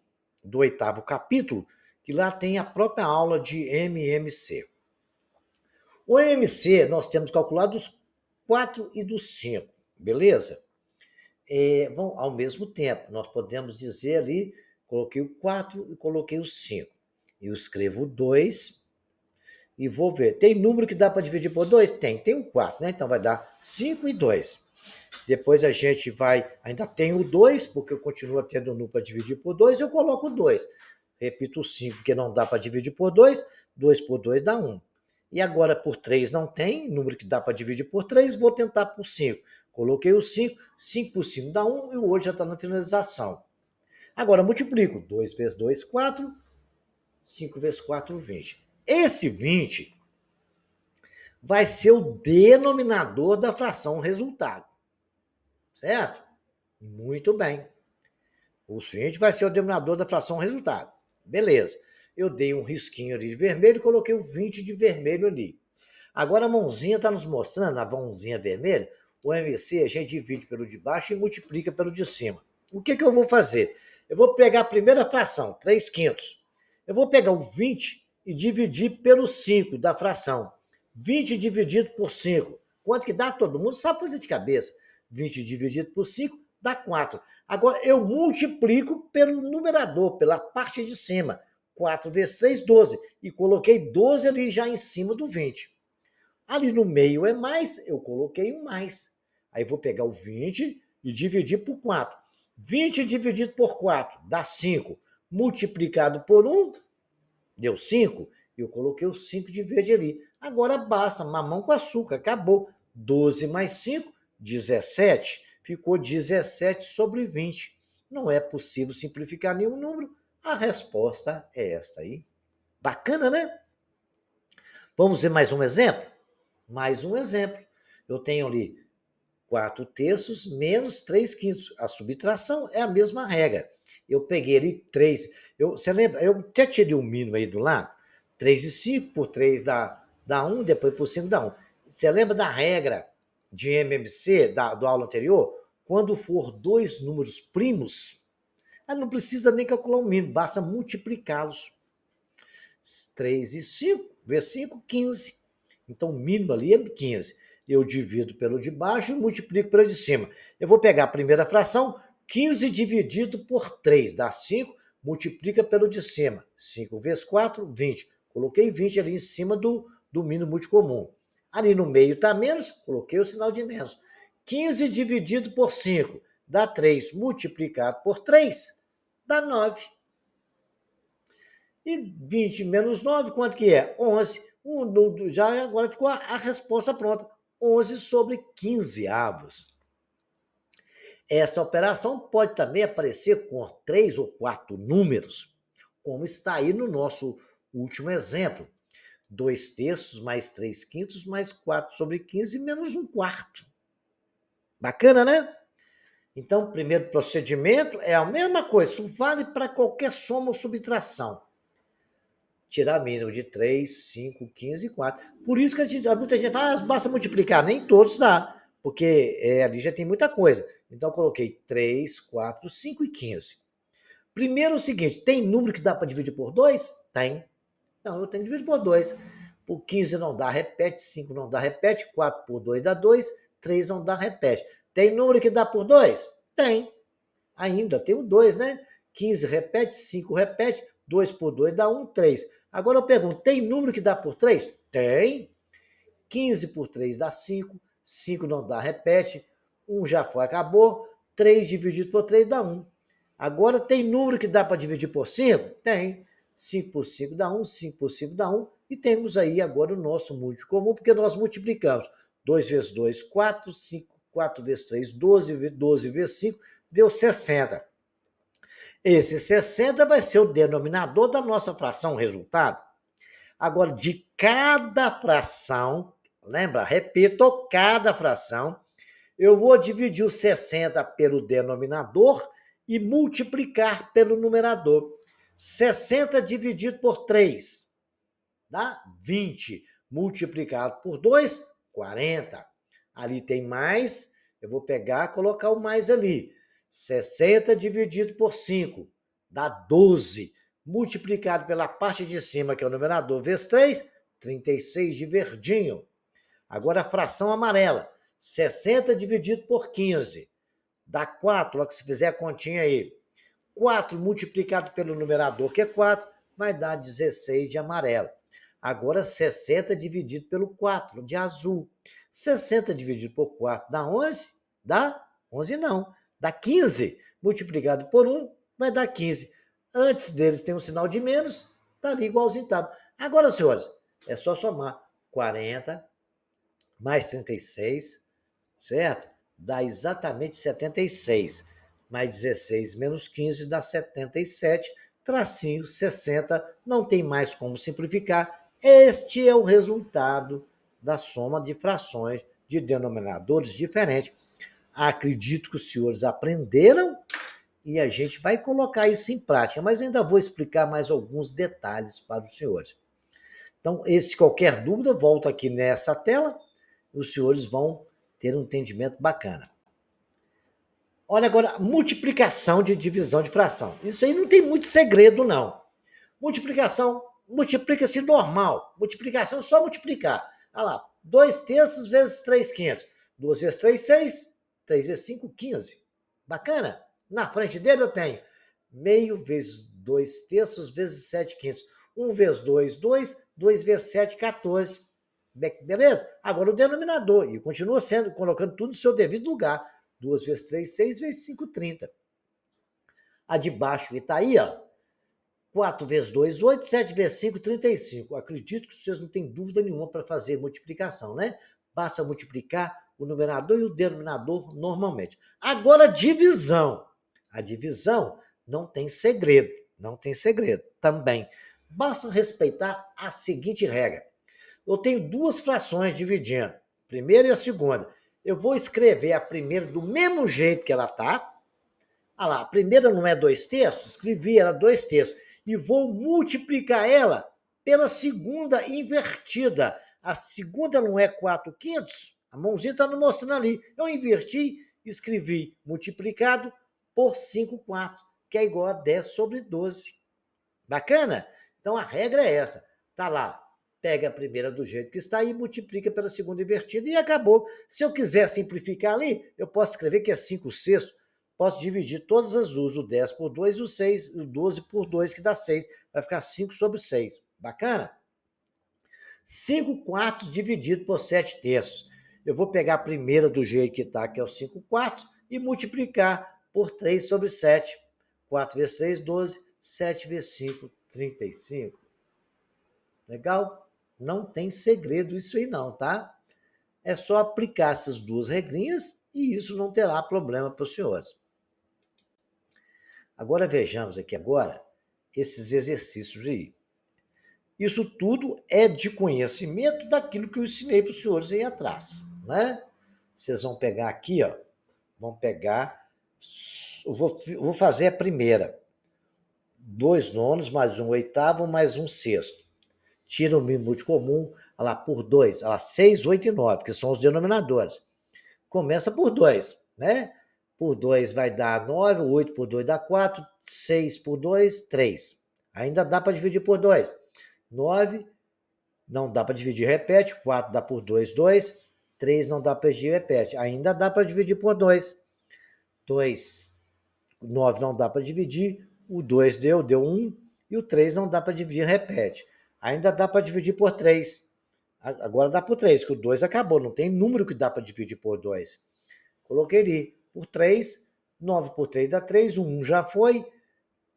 [SPEAKER 1] 8º capítulo, que lá tem a própria aula de MMC. O MMC nós temos calculado dos 4 e dos 5, beleza? Vão ao mesmo tempo, nós podemos dizer ali, coloquei o 4 e coloquei o 5. Eu escrevo 2 e vou ver. Tem número que dá para dividir por 2? Tem o 4, né? Então vai dar 5 e 2. Depois a gente vai, ainda tem o 2, porque eu continuo tendo o número para dividir por 2, eu coloco o 2. Repito o 5, porque não dá para dividir por 2, 2 por 2 dá 1. E agora por 3 não tem, número que dá para dividir por 3, vou tentar por 5. Coloquei o 5, 5 por 5 dá 1 e o 8 já está na finalização. Agora multiplico, 2 vezes 2, 4, 5 vezes 4, 20. Esse 20 vai ser o denominador da fração resultado. Certo? Muito bem. O 20 vai ser o denominador da fração resultado. Beleza. Eu dei um risquinho ali de vermelho e coloquei o 20 de vermelho ali. Agora a mãozinha está nos mostrando, a mãozinha vermelha, o MC a gente divide pelo de baixo e multiplica pelo de cima. O que eu vou fazer? Eu vou pegar a primeira fração, 3 quintos. Eu vou pegar o 20 e dividir pelo 5 da fração. 20 dividido por 5. Quanto que dá? Todo mundo sabe fazer de cabeça. 20 dividido por 5 dá 4. Agora eu multiplico pelo numerador, pela parte de cima. 4 vezes 3, 12. E coloquei 12 ali já em cima do 20. Ali no meio é mais, eu coloquei um mais. Aí vou pegar o 20 e dividir por 4. 20 dividido por 4 dá 5. Multiplicado por 1, deu 5. Eu coloquei o 5 de verde ali. Agora basta, mamão com açúcar, acabou. 12 mais 5, 17. Ficou 17 sobre 20. Não é possível simplificar nenhum número. A resposta é esta aí. Bacana, né? Vamos ver mais um exemplo? Mais um exemplo. Eu tenho ali 4 terços menos 3 quintos. A subtração é a mesma regra. Eu peguei ali 3. Você lembra? Eu até tirei o mínimo aí do lado. 3 e 5 por 3 dá 1, depois por 5 dá 1. Você lembra da regra de MMC, do aula anterior? Quando for dois números primos, não precisa nem calcular o mínimo, basta multiplicá-los. 3 e 5, vezes 5, 15. Então, o mínimo ali é 15. Eu divido pelo de baixo e multiplico pelo de cima. Eu vou pegar a primeira fração, 15 dividido por 3, dá 5, multiplica pelo de cima. 5 vezes 4, 20. Coloquei 20 ali em cima do mínimo multicomum. Ali no meio está menos, coloquei o sinal de menos. 15 dividido por 5, dá 3. Multiplicado por 3, dá 9. E 20 menos 9, quanto que é? 11. Já agora ficou a resposta pronta. 11 sobre 15 avos. Essa operação pode também aparecer com 3 ou 4 números, como está aí no nosso último exemplo. 2 terços mais 3 quintos mais 4 sobre 15 menos 1 quarto. Bacana, né? Então, o primeiro procedimento é a mesma coisa. Isso vale para qualquer soma ou subtração. Tirar mínimo de 3, 5, 15 e 4. Por isso que muita gente fala, basta multiplicar. Nem todos dá, porque ali já tem muita coisa. Então, eu coloquei 3, 4, 5 e 15. Primeiro é o seguinte, tem número que dá para dividir por 2? Tem. Então, eu tenho que dividir por 2. Por 15 não dá, repete. 5 não dá, repete. 4 por 2 dá 2. 3 não dá, repete. Tem número que dá por 2? Tem. Ainda tem o 2, né? 15 repete, 5 repete. 2 por 2 dá 1, 3. Agora eu pergunto, tem número que dá por 3? Tem. 15 por 3 dá 5. 5 não dá, repete. 1 já foi, acabou. 3 dividido por 3 dá 1. Agora tem número que dá para dividir por 5? Tem. 5 por 5 dá 1, 5 por 5 dá 1. E temos aí agora o nosso múltiplo comum, porque nós multiplicamos. 2 vezes 2, 4. 5, 4 vezes 3, 12. 12 vezes 5, deu 60. Esse 60 vai ser o denominador da nossa fração resultado. Agora, de cada fração, lembra? Repito, cada fração, eu vou dividir o 60 pelo denominador e multiplicar pelo numerador. 60 dividido por 3 dá 20. Multiplicado por 2, 40. Ali tem mais, eu vou pegar e colocar o mais ali. 60 dividido por 5 dá 12. Multiplicado pela parte de cima, que é o numerador, vezes 3, 36 de verdinho. Agora a fração amarela. 60 dividido por 15 dá 4, ó, que se fizer a continha aí. 4 multiplicado pelo numerador, que é 4, vai dar 16 de amarelo. Agora 60 dividido pelo 4, de azul. 60 dividido por 4 dá 11. Dá 11 não. Dá 15. Multiplicado por 1 vai dar 15. Antes deles tem um sinal de menos, está ali igualzinho estava. Agora, senhores, é só somar 40 mais 36, certo? Dá exatamente 76. Mais 16 menos 15 dá 77. Tracinho 60. Não tem mais como simplificar. Este é o resultado da soma de frações de denominadores diferentes. Acredito que os senhores aprenderam e a gente vai colocar isso em prática, mas ainda vou explicar mais alguns detalhes para os senhores. Então, se qualquer dúvida, volta aqui nessa tela e os senhores vão ter um entendimento bacana. Olha agora, multiplicação de divisão de fração. Isso aí não tem muito segredo, não. Multiplicação, multiplica-se normal. Multiplicação é só multiplicar. Olha lá, 2/3 vezes 3/5. 2 vezes 3, 6. 3 vezes 5, 15. Bacana? Na frente dele eu tenho meio vezes 2/3 vezes 7/5. 1 vezes 2, 2. 2 vezes 7, 14. Beleza? Agora o denominador. E continua sendo, colocando tudo no seu devido lugar. 2 vezes 3, 6 vezes 5, 30. A de baixo está aí, ó. 4 vezes 2, 8, 7 vezes 5, 35. Acredito que vocês não têm dúvida nenhuma para fazer multiplicação, né? Basta multiplicar o numerador e o denominador normalmente. Agora, divisão. A divisão não tem segredo, não tem segredo também. Basta respeitar a seguinte regra. Eu tenho duas frações dividindo, a primeira e a segunda. Eu vou escrever a primeira do mesmo jeito que ela está. Ah lá, a primeira não é 2/3, escrevi ela 2/3 e vou multiplicar ela pela segunda invertida. A segunda não é 4/5, a mãozinha está mostrando ali. Eu inverti, escrevi multiplicado por 5/4, que é igual a 10 sobre 12. Bacana? Então a regra é essa. Tá lá, pega a primeira do jeito que está e multiplica pela segunda invertida e acabou. Se eu quiser simplificar ali, eu posso escrever que é 5/6. Posso dividir todas as duas, o 10 por 2 e o 6, o 12 por 2, que dá 6. Vai ficar 5 sobre 6. Bacana? 5/4 dividido por 7/3. Eu vou pegar a primeira do jeito que está, que é o 5/4, e multiplicar por 3 sobre 7. 4 vezes 3, 12. 7 vezes 5, 35. Legal? Não tem segredo isso aí não, tá? É só aplicar essas duas regrinhas e isso não terá problema para os senhores. Agora vejamos aqui agora esses exercícios aí. Isso tudo é de conhecimento daquilo que eu ensinei para os senhores aí atrás, né? Vocês vão pegar aqui, ó. Vão pegar. Eu vou fazer a primeira. 2 nonos mais 1 oitavo mais 1 sexto. Tira o mínimo múltiplo comum, olha lá, por 2, olha lá, 6, 8 e 9, que são os denominadores. Começa por 2, né? Por 2 vai dar 9, 8 por 2 dá 4, 6 por 2, 3. Ainda dá para dividir por 2. 9, não dá para dividir, repete. 4 dá por 2, 2. 3 não dá para dividir, repete. Ainda dá para dividir por 2. 2, 9 não dá para dividir. O 2 deu 1. E o 3 não dá para dividir, repete. Ainda dá para dividir por 3. Agora dá por 3, que o 2 acabou. Não tem número que dá para dividir por 2. Coloquei ali por 3. 9 por 3 dá 3. O 1 já foi.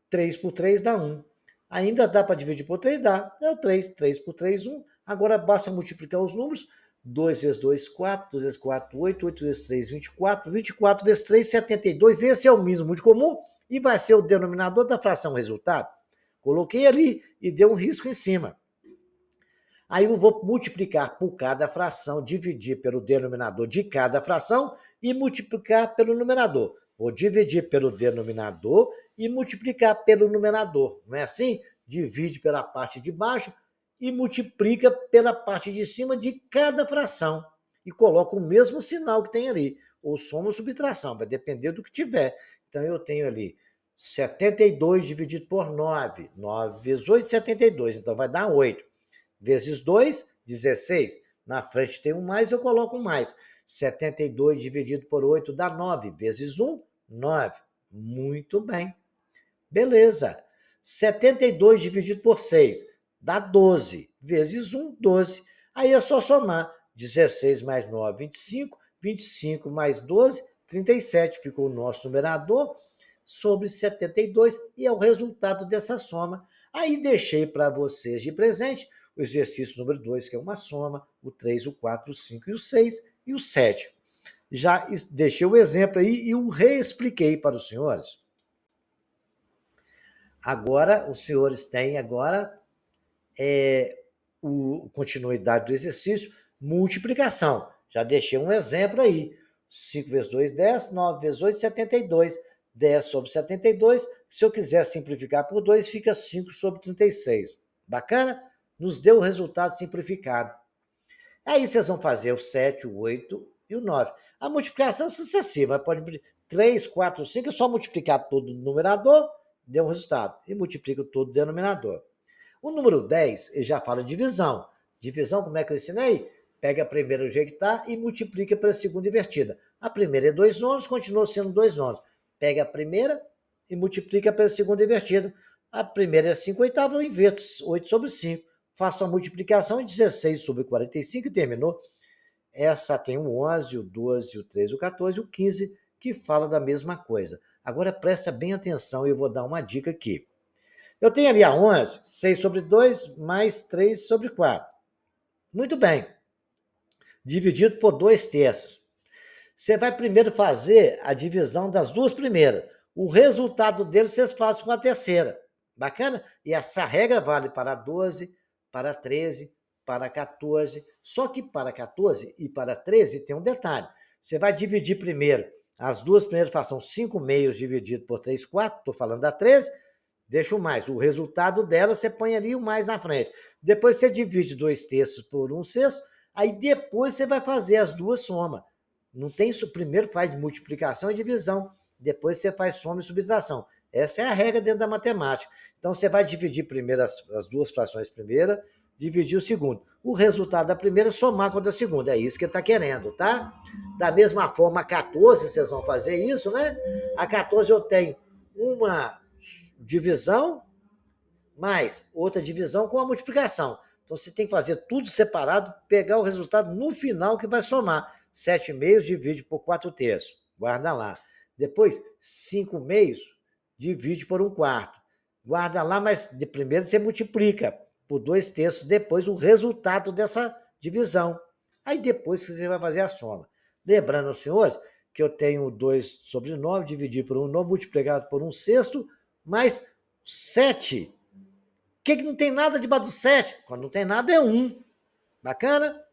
[SPEAKER 1] 3 por 3 dá 1. Ainda dá para dividir por 3? Dá. É o 3. 3 por 3, 1. Agora basta multiplicar os números. 2 vezes 2, 4. 2 vezes 4, 8. 8 vezes 3, 24. 24 vezes 3, 72. Esse é o mínimo muito comum e vai ser o denominador da fração resultado. Coloquei ali e deu um risco em cima. Aí eu vou multiplicar por cada fração, dividir pelo denominador de cada fração e multiplicar pelo numerador. Vou dividir pelo denominador e multiplicar pelo numerador. Não é assim? Divide pela parte de baixo e multiplica pela parte de cima de cada fração. E coloca o mesmo sinal que tem ali. Ou soma ou subtração, vai depender do que tiver. Então eu tenho ali 72 dividido por 9. 9 vezes 8, 72. Então vai dar 8. Vezes 2, 16. Na frente tem um mais, eu coloco um mais. 72 dividido por 8 dá 9. Vezes 1, 9. Muito bem. Beleza. 72 dividido por 6 dá 12. Vezes 1, 12. Aí é só somar. 16 mais 9, 25. 25 mais 12 37, ficou o nosso numerador, sobre 72, e é o resultado dessa soma. Aí deixei para vocês de presente o exercício número 2, que é uma soma, o 3, o 4, o 5 e o 6 e o 7. Já deixei o exemplo aí e o reexpliquei para os senhores. Agora, os senhores têm agora continuidade do exercício, multiplicação. Já deixei um exemplo aí. 5 vezes 2, 10, 9 vezes 8, 72. 10 sobre 72. Se eu quiser simplificar por 2, fica 5 sobre 36. Bacana? Nos deu o resultado simplificado. Aí vocês vão fazer o 7, o 8 e o 9. A multiplicação é sucessiva. Pode 3, 4, 5, é só multiplicar todo o numerador, deu um resultado. E multiplica todo o denominador. O número 10, ele já fala divisão. Divisão, como é que eu ensinei? Pega a primeira do jeito que está e multiplica pela segunda invertida. A primeira é 2 nonos, continua sendo 2 nonos. Pega a primeira e multiplica pela segunda invertida. A primeira é 5 oitavos, eu inverto 8 sobre 5. Faço a multiplicação em 16 sobre 45 e terminou. Essa tem o 11, o 12, o 13, o 14 e o 15, que fala da mesma coisa. Agora presta bem atenção e eu vou dar uma dica aqui. Eu tenho ali a 11, 6 sobre 2, mais 3 sobre 4. Muito bem. Dividido por 2 terços. Você vai primeiro fazer a divisão das duas primeiras. O resultado deles vocês fazem com a terceira. Bacana? E essa regra vale para 12, para 13, para 14. Só que para 14 e para 13 tem um detalhe. Você vai dividir primeiro as duas primeiras frações, 5 meios dividido por 3 quartos. Estou falando da 13. Deixa o mais. O resultado dela, você põe ali o mais na frente. Depois você divide 2 terços por 1 sexto. Aí depois você vai fazer as duas somas. Não tem isso. Primeiro faz multiplicação e divisão. Depois você faz soma e subtração. Essa é a regra dentro da matemática. Então você vai dividir primeiro as duas frações primeira, dividir o segundo. O resultado da primeira somar com a da segunda. É isso que ele está querendo, tá? Da mesma forma, a 14, vocês vão fazer isso, né? A 14 eu tenho uma divisão mais outra divisão com a multiplicação. Então você tem que fazer tudo separado, pegar o resultado no final que vai somar. 7 meios divide por 4 terços. Guarda lá. Depois, 5 meios divide por 1 quarto. Guarda lá, mas de primeiro você multiplica por 2 terços, depois o resultado dessa divisão. Aí depois você vai fazer a soma. Lembrando aos senhores que eu tenho 2 sobre 9 dividido por 1 novo multiplicado por 1 sexto, mais 7. O que não tem nada debaixo do 7? Quando não tem nada é 1. Bacana?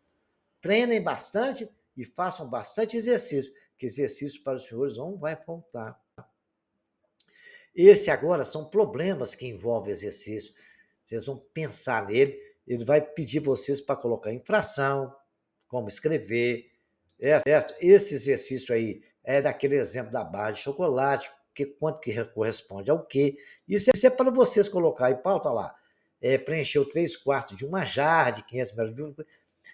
[SPEAKER 1] Treinem bastante e façam bastante exercício, que exercício para os senhores não vai faltar. Esse agora são problemas que envolvem exercício. Vocês vão pensar nele, ele vai pedir vocês para colocar em fração, como escrever. Esse exercício aí é daquele exemplo da barra de chocolate, que quanto que corresponde ao quê. Isso é para vocês colocar em pauta lá. Preencher 3 quartos de uma jarra de 500 ml.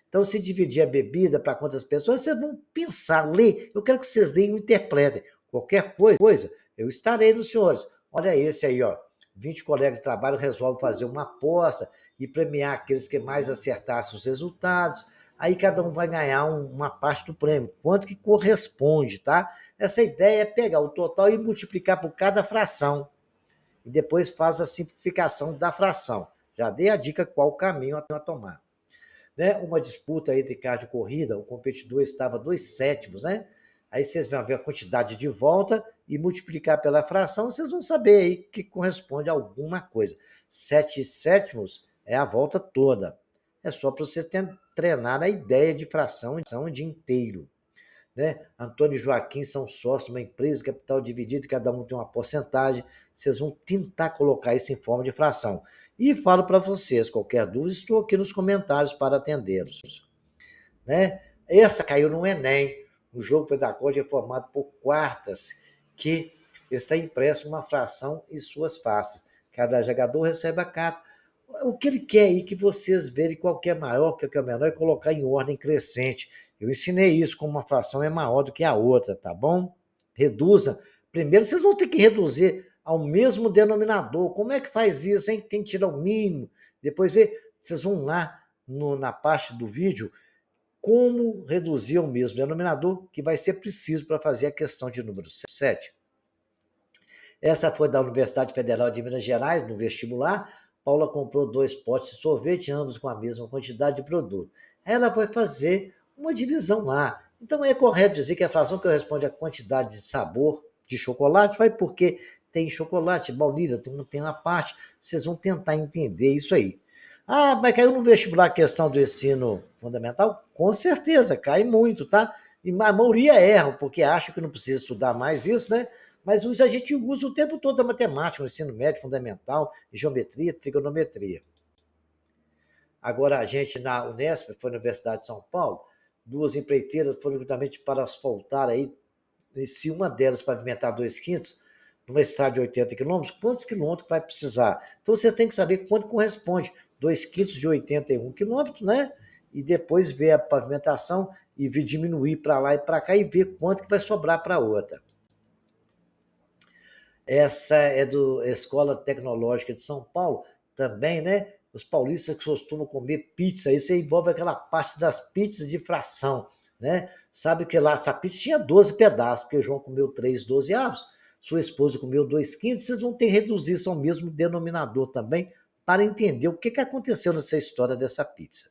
[SPEAKER 1] Então, se dividir a bebida para quantas pessoas, vocês vão pensar, ler. Eu quero que vocês leiam e interpretem. Qualquer coisa, eu estarei nos senhores. Olha esse aí, ó. 20 colegas de trabalho resolvem fazer uma aposta e premiar aqueles que mais acertassem os resultados. Aí cada um vai ganhar uma parte do prêmio. Quanto que corresponde, tá? Essa ideia é pegar o total e multiplicar por cada fração. E depois faz a simplificação da fração. Já dei a dica qual o caminho a tomar. Né? Uma disputa entre carro de corrida, o competidor estava 2 sétimos, né? Aí vocês vão ver a quantidade de volta e multiplicar pela fração, vocês vão saber aí que corresponde a alguma coisa. 7 sétimos é a volta toda. É só para vocês treinar a ideia de fração de inteiro. Né? Antônio e Joaquim são sócios de uma empresa, capital dividido, cada um tem uma porcentagem. Vocês vão tentar colocar isso em forma de fração. E falo para vocês, qualquer dúvida, estou aqui nos comentários para atendê-los. Né? Essa caiu no Enem. O jogo pedagógico é formado por quartas, que está impresso uma fração e suas faces. Cada jogador recebe a carta. O que ele quer aí que vocês verem qual que é maior, qual que é menor, e colocar em ordem crescente. Eu ensinei isso, como uma fração é maior do que a outra, tá bom? Reduza. Primeiro, vocês vão ter que reduzir ao mesmo denominador. Como é que faz isso, hein? Tem que tirar o mínimo. Depois, vocês vão lá na parte do vídeo, como reduzir o mesmo denominador, que vai ser preciso para fazer a questão de número 7. Essa foi da Universidade Federal de Minas Gerais, no vestibular. Paula comprou 2 potes de sorvete, ambos com a mesma quantidade de produto. Ela vai fazer uma divisão lá. Então é correto dizer que a fração corresponde à quantidade de sabor de chocolate, vai porque tem chocolate, baunilha, tem uma parte. Vocês vão tentar entender isso aí. Ah, mas caiu no vestibular a questão do ensino fundamental? Com certeza, cai muito, tá? E a maioria erra, porque acha que não precisa estudar mais isso, né? Mas a gente usa o tempo todo a matemática, no ensino médio, fundamental, geometria, trigonometria. Agora, a gente na Unesp, foi na Universidade de São Paulo, 2 empreiteiras foram justamente para asfaltar aí, se uma delas pavimentar 2/5, numa estrada de 80 quilômetros, quantos quilômetros vai precisar? Então, vocês têm que saber quanto corresponde 2/5 de 81 quilômetros, né? E depois ver a pavimentação e ver diminuir para lá e para cá e ver quanto que vai sobrar para a outra. Essa é do Escola Tecnológica de São Paulo, também, né? Os paulistas que costumam comer pizza, isso envolve aquela parte das pizzas de fração, né? Sabe que lá essa pizza tinha 12 pedaços, porque o João comeu 3 dozeavos, sua esposa comeu 2/5, vocês vão ter que reduzir isso ao mesmo denominador também, para entender o que aconteceu nessa história dessa pizza.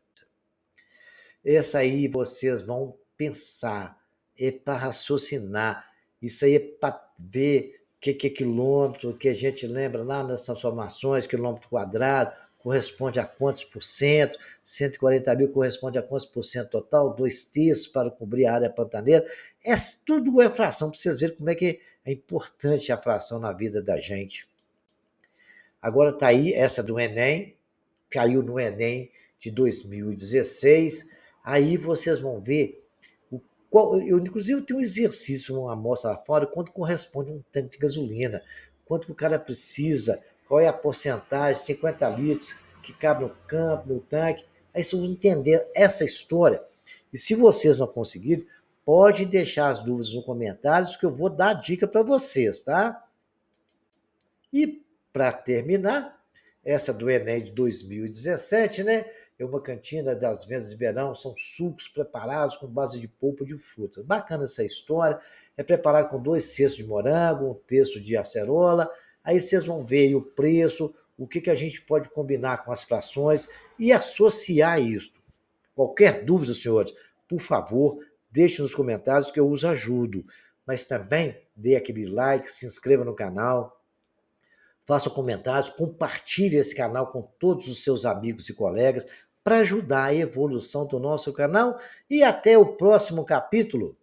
[SPEAKER 1] Essa aí vocês vão pensar, é para raciocinar, isso aí é para ver o que é quilômetro, que a gente lembra lá nas transformações, quilômetro quadrado, corresponde a quantos por cento, 140 mil corresponde a quantos por cento total, 2/3 para cobrir a área pantaneira. Tudo é fração, para vocês verem como é que é importante a fração na vida da gente. Agora está aí essa do Enem, caiu no Enem de 2016. Aí vocês vão ver, eu inclusive tenho um exercício, uma amostra lá fora, quanto corresponde um tanque de gasolina, quanto que o cara precisa, qual é a porcentagem, 50 litros, que cabe no campo, no tanque. Aí vocês vão entender essa história. E se vocês não conseguirem, pode deixar as dúvidas nos comentários, que eu vou dar dica para vocês, tá? E, para terminar, essa do Enem de 2017, né? É uma cantina das vendas de verão, são sucos preparados com base de polpa de frutas. Bacana essa história. É preparado com 2 cestos de morango, 1 terço de acerola. Aí vocês vão ver aí o preço, o que a gente pode combinar com as frações e associar isso. Qualquer dúvida, senhores, por favor, deixe nos comentários que eu os ajudo. Mas também dê aquele like, se inscreva no canal, faça comentários, compartilhe esse canal com todos os seus amigos e colegas para ajudar a evolução do nosso canal e até o próximo capítulo.